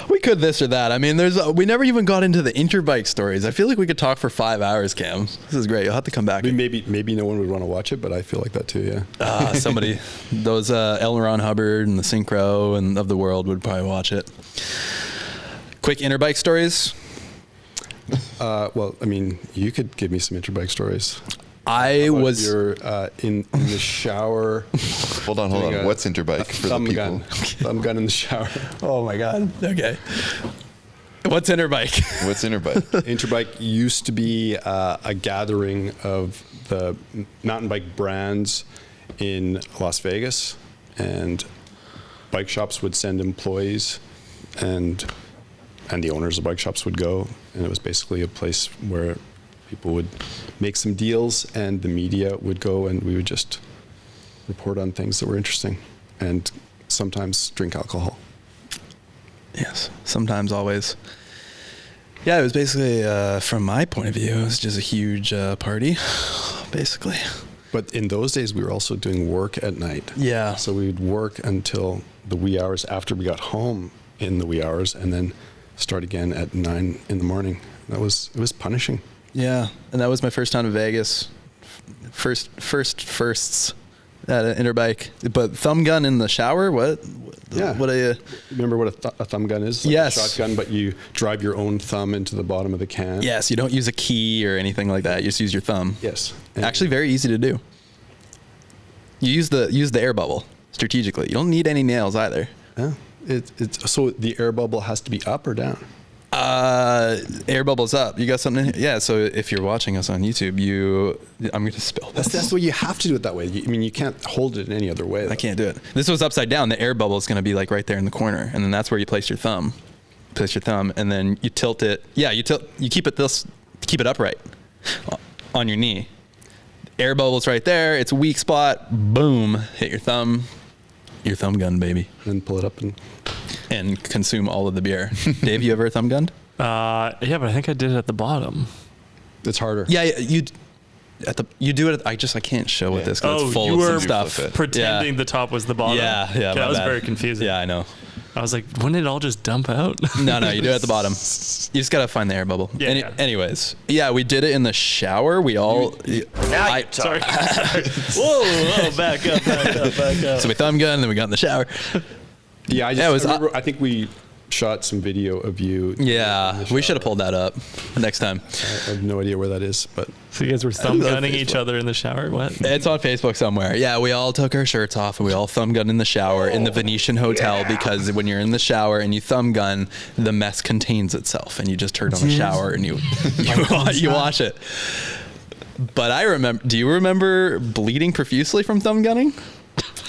We could this or that. I mean, we never even got into the Interbike stories. I feel like we could talk for 5 hours, Cam. This is great. You'll have to come back. I mean, maybe no one would want to watch it, but I feel like that too, yeah. Somebody, those L. Ron Hubbard and the Synchro and of the world would probably watch it. Quick Interbike stories. Well, I mean, you could give me some Interbike stories. You're in the shower. Hold on. What's Interbike for the people? Thumb gun in the shower. Oh my God. Okay. What's Interbike? Interbike used to be a gathering of the mountain bike brands in Las Vegas, and bike shops would send employees, and the owners of bike shops would go, and it was basically a place where people would make some deals, and the media would go, and we would just report on things that were interesting, and sometimes drink alcohol. Yes, sometimes, always. Yeah, it was basically, from my point of view, it was just a huge party, basically. But in those days, we were also doing work at night. Yeah. So we would work until the wee hours after we got home in the wee hours, and then start again at 9 in the morning. It was punishing. Yeah, and that was my first time to Vegas. Firsts at an Interbike. But thumb gun in the shower? What? Yeah. What are you? Remember what a thumb gun is? Like yes. A shotgun, but you drive your own thumb into the bottom of the can. Yes, you don't use a key or anything like that. You just use your thumb. Yes. Actually, very easy to do. You use the air bubble. strategically. You don't need any nails either. Yeah. So the air bubble has to be up or down? Air bubbles up. You got something in here? Yeah, so if you're watching us on YouTube, I'm going to spill this. That's the way you have to do it that way. I mean, you can't hold it in any other way. I can't do it. This was upside down. The air bubble is going to be like right there in the corner, and then that's where you place your thumb. And then you tilt it. Yeah, you keep it upright on your knee. Air bubble's right there. It's a weak spot. Boom. Hit your thumb gun, baby. And pull it up and consume all of the beer. Dave, you ever thumb gunned? Yeah, but I think I did it at the bottom. It's harder. Yeah, you do it. I can't show it this because it's full of some stuff. Pretending the top was the bottom. Yeah. That was very confusing. Yeah, I know. I was like, wouldn't it all just dump out? No, you do it at the bottom. You just gotta find the air bubble. Yeah. Anyways, yeah, we did it in the shower. We all. Sorry. Whoa, back up. So we thumb gun, then we got in the shower. Yeah, I think we shot some video of you. Yeah, we should have pulled that up next time. I have no idea where that is, but so you guys were thumb gunning each other in the shower. What? It's on Facebook somewhere. Yeah, we all took our shirts off and we all thumb gunned in the shower in the Venetian Hotel because when you're in the shower and you thumb gun, the mess contains itself and you just turn on the shower and you wash it. But I remember. Do you remember bleeding profusely from thumb gunning?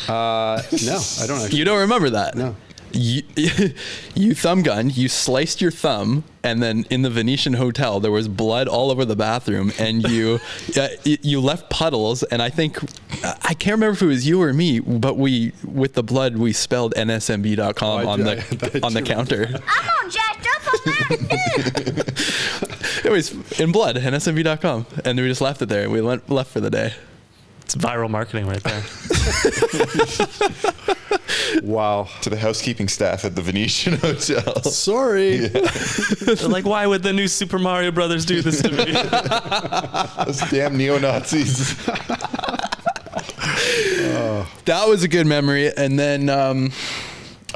No, I don't actually. You don't remember that? No. You thumb gunned, you sliced your thumb, and then in the Venetian Hotel there was blood all over the bathroom, and you left puddles, and I can't remember if it was you or me, but with the blood we spelled NSMB.com on the counter. I'm on jacked up on that. It was in blood, NSMB.com, and we just left it there, and we left for the day. It's viral marketing right there. Wow. To the housekeeping staff at the Venetian Hotel. Sorry. Yeah. They're like, why would the new Super Mario Brothers do this to me? Those damn neo-Nazis. That was a good memory. And then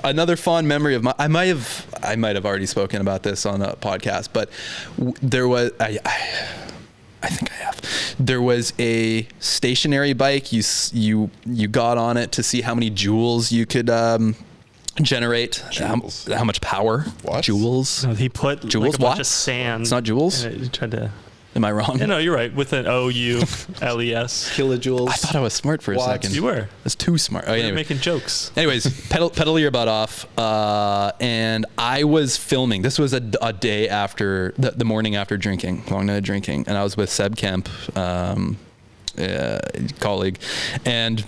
another fond memory of I might have already spoken about this on a podcast, but there was I think I have. There was a stationary bike. You got on it to see how many joules you could generate. How much power? What? Joules. No, he put joules. Like a bunch of sand. It's not joules. He tried to. Am I wrong? No, you're right. With an O-U-L-E-S. Kilojoules. I thought I was smart for a second. You were. That's too smart. You're making jokes. Anyways, pedal your butt off. And I was filming. This was a day after, the morning after drinking, long night of drinking. And I was with Seb Kemp, colleague. And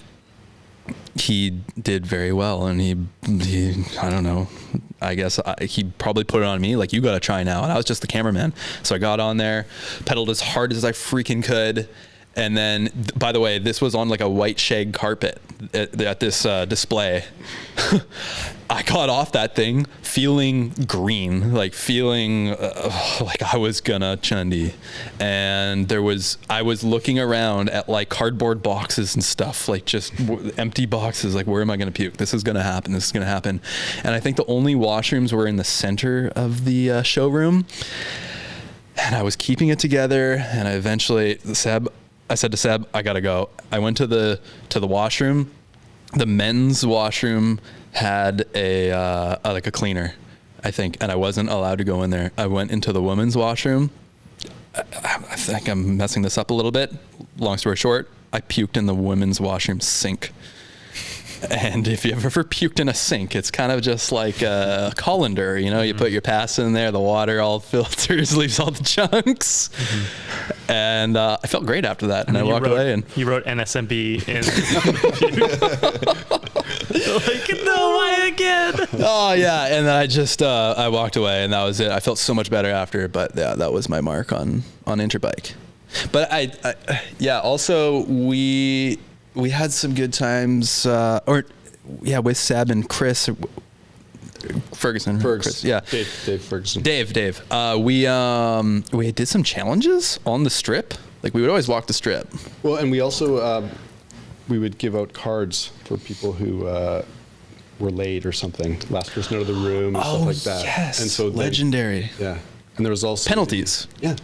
he did very well. And he I don't know. I guess he probably put it on me, like, you got to try now. And I was just the cameraman. So I got on there, pedaled as hard as I freaking could. And then, by the way, this was on like a white shag carpet at this display. I got off that thing feeling green, like feeling like I was gonna chundy. And I was looking around at like cardboard boxes and stuff, like just empty boxes, like, where am I gonna puke? This is gonna happen. And I think the only washrooms were in the center of the showroom. And I was keeping it together, and I said to Seb, I gotta go. I went to the washroom. The men's washroom had a cleaner, I think, and I wasn't allowed to go in there. I went into the women's washroom. I think I'm messing this up a little bit. Long story short, I puked in the women's washroom sink. And if you've ever puked in a sink, it's kind of just like a colander, you put your pass in there, the water all filters, leaves all the chunks. Mm-hmm. And I felt great after that. And I walked away. And you wrote NSMB in. Like, no, why again? Oh, yeah. And then I just, I walked away, and that was it. I felt so much better after, but yeah, that was my mark on Interbike. But also we had some good times, with Seb and Chris Ferguson. Chris, yeah, Dave Ferguson. Dave. We did some challenges on the strip. Like, we would always walk the strip. Well, and we also we would give out cards for people who were late or something. Last person out of the room and stuff like that. Yes, and so legendary. Yeah, and there was also penalties. Yeah.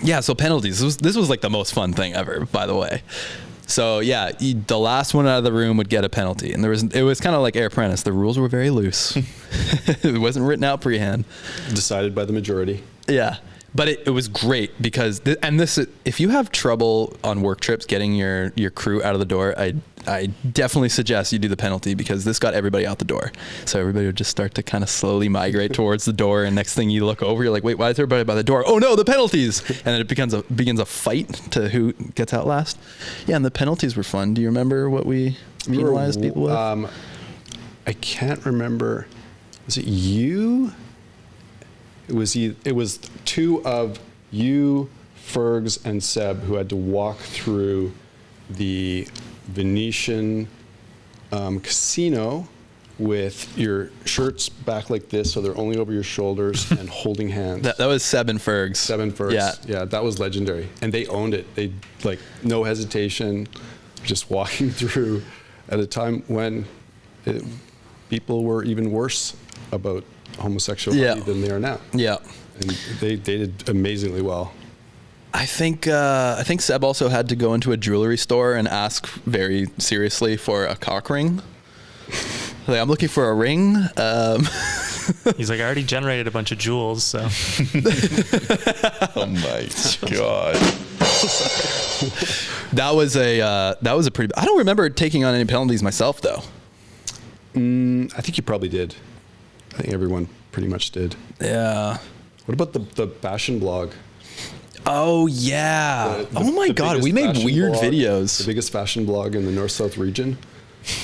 Yeah, so penalties. This was like the most fun thing ever, by the way. So yeah, the last one out of the room would get a penalty, and it was kind of like Air Apprentice. The rules were very loose. It wasn't written out prehand. Decided by the majority. Yeah. But it was great because if you have trouble on work trips getting your crew out of the door, I definitely suggest you do the penalty, because this got everybody out the door. So everybody would just start to kind of slowly migrate towards the door, and next thing you look over, you're like, wait, why is everybody by the door? Oh no, the penalties! And then it begins a fight to who gets out last. Yeah, and the penalties were fun. Do you remember what we penalized people with? I can't remember. Was it you? It was two of you, Fergs, and Seb who had to walk through the Venetian casino with your shirts back like this, so they're only over your shoulders, and holding hands. That was Seb and Fergs. Seb and Fergs. Yeah, that was legendary. And they owned it. They, like, no hesitation, just walking through at a time when people were even worse about homosexuality than they are now. Yeah. And they did amazingly well. I think Seb also had to go into a jewelry store and ask very seriously for a cock ring. Like, I'm looking for a ring. He's like, I already generated a bunch of jewels, so. Oh my God. That was a pretty. I don't remember taking on any penalties myself, though. I think you probably did. I think everyone pretty much did. Yeah. What about the fashion blog? Oh yeah. Oh my God, we made weird videos. The biggest fashion blog in the North-South region.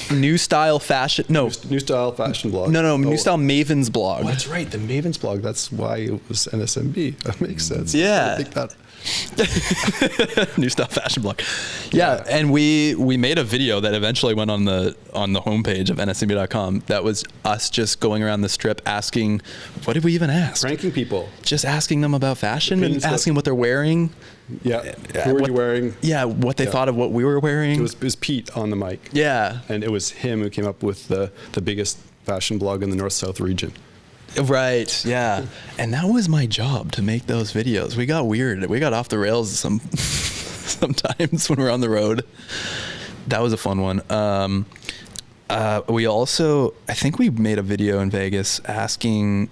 New Style Fashion. No. New Style Fashion blog. No. New Style Maven's blog. Oh, that's right. The Maven's blog. That's why it was NSMB. That makes sense. Yeah. I think that. New Style Fashion blog. Yeah, and we made a video that eventually went on the homepage of nsmb.com. That was us just going around the strip asking, what did we even ask? Ranking people. Just asking them about fashion and asking what they're wearing. Yeah. Who are you wearing? Yeah, what they thought of what we were wearing. It was Pete on the mic. Yeah. And it was him who came up with the biggest fashion blog in the North-South region. Right, yeah. And that was my job, to make those videos. We got weird. We got off the rails sometimes when we were on the road. That was a fun one. We also, I think we made a video in Vegas asking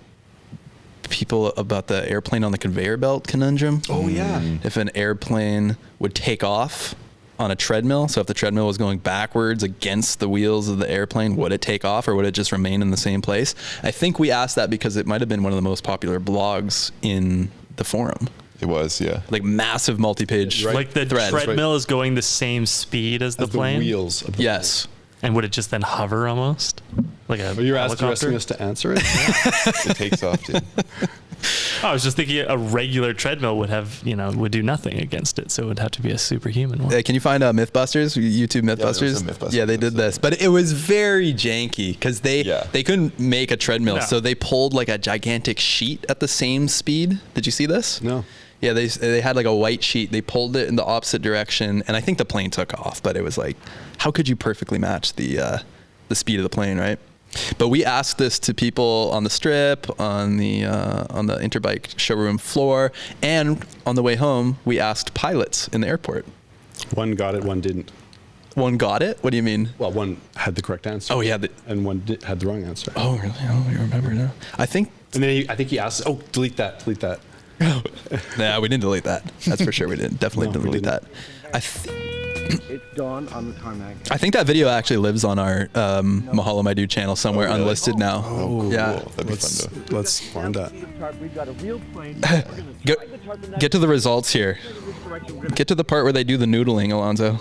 people about the airplane on the conveyor belt conundrum. Oh, yeah. If an airplane would take off on a treadmill, so if the treadmill was going backwards against the wheels of the airplane, would it take off or would it just remain in the same place? I think we asked that because it might have been one of the most popular blogs in the forum. It was, yeah. Like massive multi-page Like the threads. treadmill is going the same speed as the plane? The wheels. Of the Yes. And would it just then hover almost? Like a You're helicopter? asking us to answer it? It takes off, dude. I was just thinking a regular treadmill would do nothing against it, so it would have to be a superhuman one. Can you find Mythbusters? YouTube Mythbusters? Yeah, there was a Mythbusters Yeah, they did this, but it was very janky because they couldn't make a treadmill, No. so they pulled like a gigantic sheet at the same speed. Did you see this? No. Yeah, they had like a white sheet. They pulled it in the opposite direction, and I think the plane took off. But it was like, how could you perfectly match the speed of the plane, right? But we asked this to people on the strip, on the Interbike showroom floor, and on the way home, we asked pilots in the airport. One got it, one didn't. One got it? What do you mean? Well, one had the correct answer. Oh, yeah. And one had the wrong answer. Oh, really? Oh, I remember now. I think. And then I think he asked, oh, delete that. Nah, we didn't delete that. That's for sure. We didn't. Definitely No, delete we that. It's dawn on the tarmac. I think that video actually lives on our Mahalo My Dude channel somewhere, unlisted now. Oh, cool. Yeah. That'd be fun to. Let's find that. We've got a real plane. Get to the results here. Get to the part where they do the noodling, Alonzo.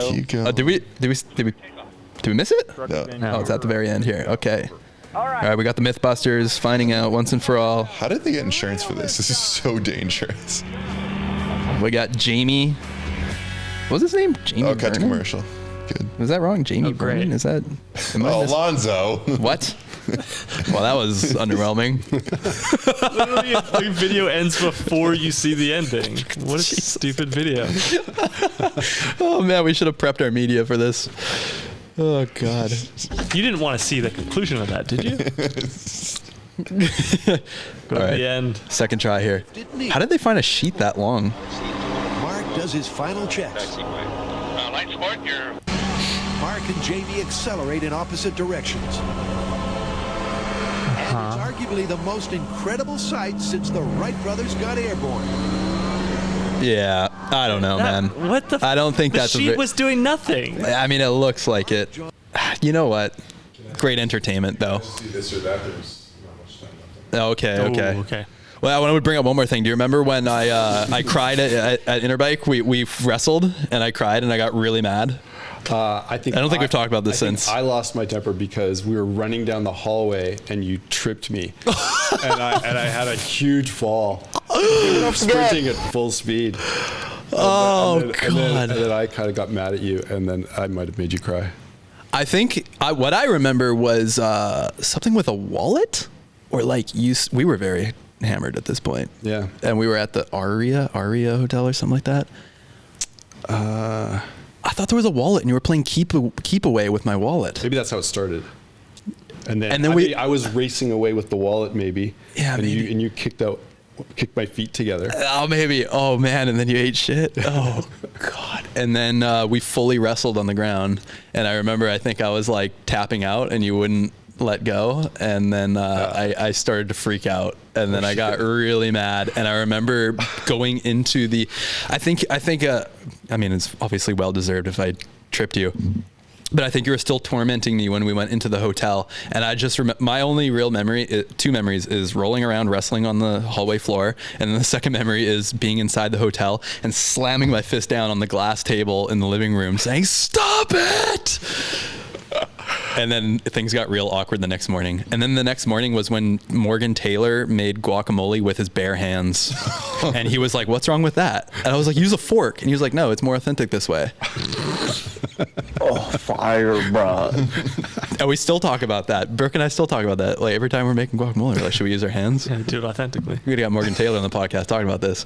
Keep going. Did we miss it? No. Oh, it's at the very end here. Okay. All right, we got the Mythbusters finding out once and for all. How did they get insurance for this? This is so dangerous. We got Jamie. What was his name? Jamie Oh, cut to Vernon? commercial. Good. Was that wrong? Jamie great. Vernon? Is that? Alonzo. What? Well, that was underwhelming. Literally, the video ends before you see the ending. What a stupid video. Oh man, we should have prepped our media for this. Oh God. You didn't want to see the conclusion of that, did you? Go to All right. the end. Second try here. How did they find a sheet that long? does his final checks. Light sport, you're... Mark and JV accelerate in opposite directions. And it's arguably the most incredible sight since the Wright brothers got airborne. Yeah, I don't know, man. What the? I don't think the that's sheet was doing nothing. I mean, it looks like it. You know what? Great entertainment, though. See this or that, there's not much time left. Okay. Okay. Well, I want to bring up one more thing. Do you remember when I cried at Interbike? We wrestled and I cried and I got really mad. I don't think we've talked about this since. I lost my temper because we were running down the hallway and you tripped me, and I had a huge fall, sprinting at full speed. God! And then I kind of got mad at you, and then I might have made you cry. I think what I remember was something with a wallet, or like we were very hammered at this point. Yeah. And we were at the Aria Hotel or something like that. I thought there was a wallet, and you were playing keep away with my wallet. Maybe that's how it started. And then I was racing away with the wallet, maybe. Yeah, and maybe. you kicked my feet together. Oh, maybe. Oh man, and then you ate shit. Oh God. And then we fully wrestled on the ground, and I remember I think I was like tapping out, and you wouldn't let go, and then I started to freak out, and then I got really mad, and I remember going into the I think I mean, it's obviously well deserved if I tripped you, but I think you were still tormenting me when we went into the hotel, and I just remember my only real memory, two memories, is rolling around wrestling on the hallway floor, and then the second memory is being inside the hotel and slamming my fist down on the glass table in the living room saying, "Stop it!" And then things got real awkward the next morning. And then the next morning was when Morgan Taylor made guacamole with his bare hands. And he was like, "What's wrong with that?" And I was like, "Use a fork." And he was like, "No, it's more authentic this way." Oh, fire, bro. And we still talk about that. Brooke and I still talk about that. Like every time we're making guacamole, we're like, should we use our hands? Yeah, do it authentically. We got Morgan Taylor on the podcast talking about this.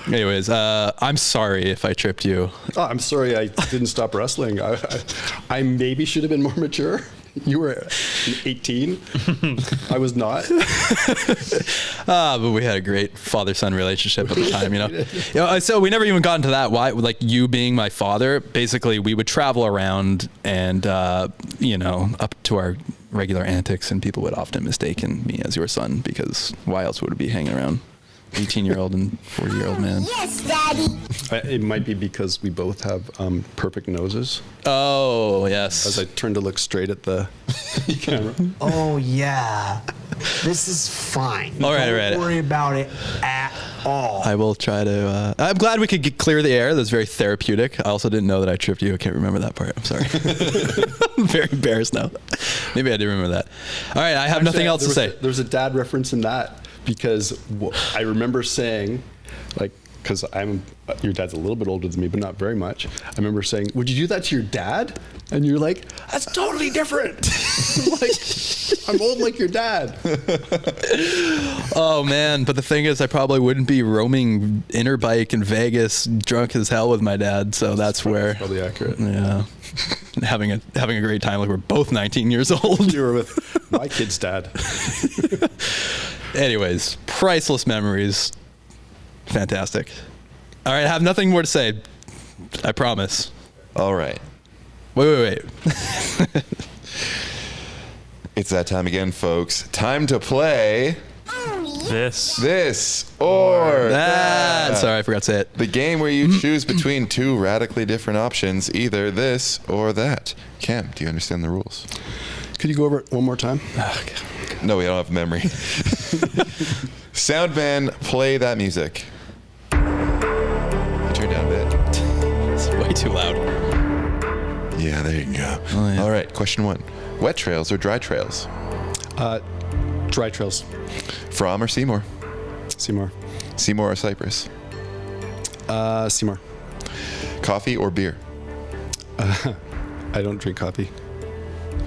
Anyways, I'm sorry if I tripped you. Oh, I'm sorry I didn't stop wrestling. I maybe should have been more mature. You were 18. I was not. But we had a great father-son relationship at the time, you know. So we never even got into that. Why? Like you being my father, basically we would travel around and, up to our regular antics, and people would often mistaken me as your son, because why else would it be hanging around 18-year-old and 40-year-old man? Yes, Daddy. It might be because we both have perfect noses. Oh, yes. As I turned to look straight at the camera. Oh, yeah. This is fine. All right, Don't worry about it at all. I will try to. I'm glad we could clear the air. That's very therapeutic. I also didn't know that I tripped you. I can't remember that part. I'm sorry. I'm very embarrassed now. Maybe I did remember that. All right, I have nothing else to say. There was a dad reference in that, because I remember saying, like, because your dad's a little bit older than me, but not very much. I remember saying, "Would you do that to your dad?" And you're like, "That's totally different." Like, I'm old like your dad. Oh man, but the thing is, I probably wouldn't be roaming Interbike in Vegas drunk as hell with my dad. So that's where probably accurate. Yeah, having a great time. Like we're both 19 years old. You were with my kid's dad. Anyways, priceless memories. Fantastic. All right, I have nothing more to say. I promise. All right. Wait. It's that time again, folks. Time to play This or that. Sorry, I forgot to say it. The game where you choose between two radically different options, either this or that. Cam, do you understand the rules? Could you go over it one more time? No, we don't have memory. Sound man, play that music. Turn down a bit. It's way too loud. Yeah, there you go. Oh, yeah. All right, question one. Wet trails or dry trails? Dry trails. From or Seymour? Seymour. Seymour or Cypress? Seymour. Coffee or beer? I don't drink coffee.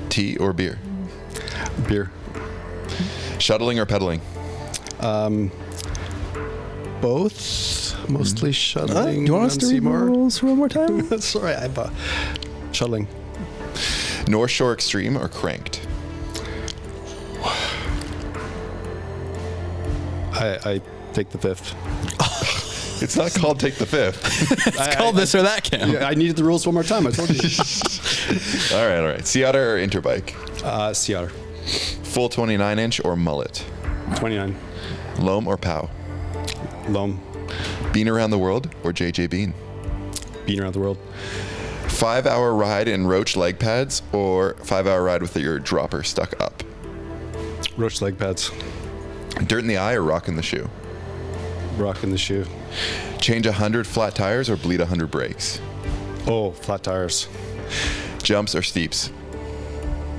Tea or beer? Beer. Shuttling or pedaling? Both. Mostly shuttling. Do you want us to read the rules one more time? Sorry, I'm shuttling. North Shore Extreme or Cranked? I take the fifth. It's not called Take the Fifth. It's called this or that, Cam. Yeah, I needed the rules one more time. I told you. All right. Sea Otter or Interbike? Sea Otter. Full 29-inch or mullet? 29. Loam or Pow? Loam. Bean Around the World or JJ Bean? Bean Around the World. 5-hour ride in Roach leg pads or 5-hour ride with your dropper stuck up? Roach leg pads. Dirt in the eye or rock in the shoe? Rock in the shoe. Change 100 flat tires or bleed 100 brakes? Oh, flat tires. Jumps or steeps?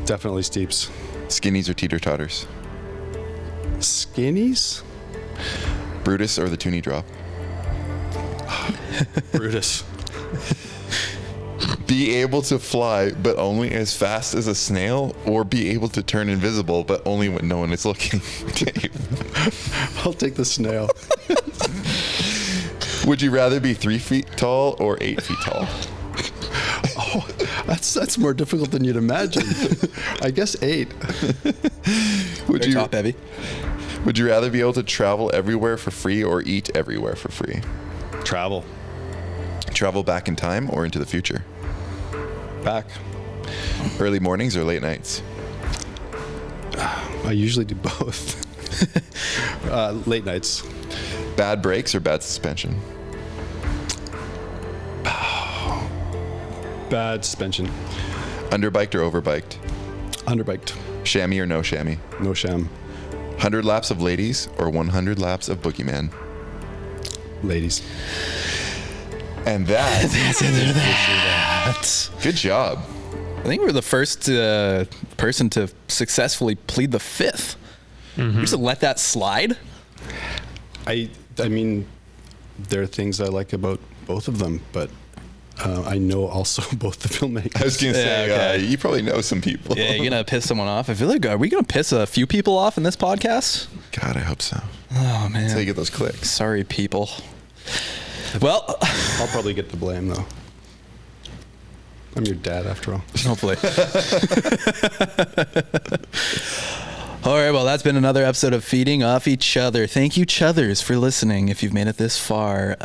Definitely steeps. Skinnies or teeter-totters? Skinnies? Brutus or the Toonie drop? Brutus. Be able to fly, but only as fast as a snail, or be able to turn invisible, but only when no one is looking? I'll take the snail. Would you rather be 3 feet tall or 8 feet tall? Oh, that's more difficult than you'd imagine. I guess 8. Would you top heavy? Would you rather be able to travel everywhere for free or eat everywhere for free? Travel. Travel back in time or into the future? Back. Early mornings or late nights? I usually do both. Late nights. Bad brakes or bad suspension? Bad suspension. Underbiked or overbiked? Underbiked. Chamois or no chamois? No sham. 100 laps of ladies or 100 laps of boogeyman? Ladies. And that's that. Good job. I think we're the first person to successfully plead the fifth. Mm-hmm. You just let that slide? I mean, there are things I like about both of them, but I know also both the filmmakers. I was going to say, you probably know some people. Yeah, you're going to piss someone off. I feel like, are we going to piss a few people off in this podcast? God, I hope so. Oh, man. That's how you get those clicks. Sorry, people. Well, I'll probably get the blame, though. I'm your dad, after all. Hopefully. All right, well, that's been another episode of Feeding Off Each Other. Thank you, Chuthers, for listening if you've made it this far.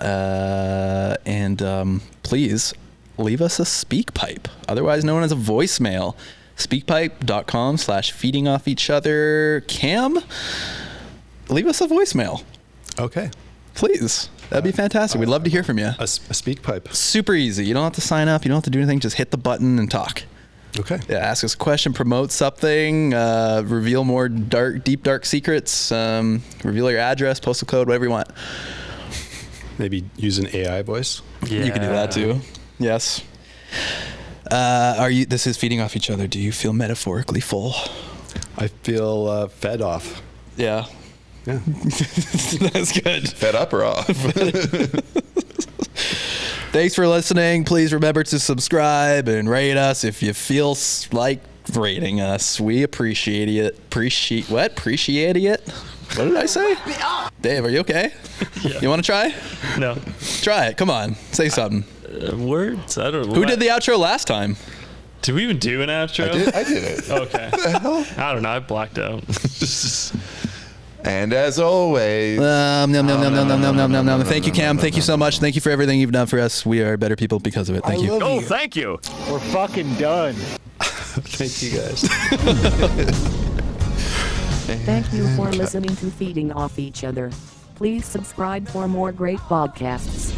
And please leave us a speak pipe, otherwise known as a voicemail. Speakpipe.com/feedingoffeachother. Cam, leave us a voicemail. Okay. Please. That'd be fantastic. We'd love to hear from you. A speak pipe. Super easy. You don't have to sign up. You don't have to do anything. Just hit the button and talk. Okay. Yeah, ask us a question, promote something, reveal more deep dark secrets, reveal your address, postal code, whatever you want. Maybe use an AI voice. Yeah. You can do that too. Yes. This is Feeding Off Each Other. Do you feel metaphorically full? I feel fed off. Yeah. Yeah. That's good. Fed up or off? Thanks for listening. Please remember to subscribe and rate us if you feel like rating us. We appreciate it. Appreciate it? What did I say? Dave, are you okay? Yeah. You want to try? No. Try it. Come on. Say something. Words? I don't know. Who did the outro last time? Did we even do an outro? I did it. Okay. What the hell? I don't know. I blacked out. And as always, Thank you, Cam. Thank you so much. Thank you for everything you've done for us. We are better people because of it. Thank you. Oh, thank you. We're fucking done. Thank you, guys. Thank you for listening to Feeding Off Each Other. Please subscribe for more great podcasts.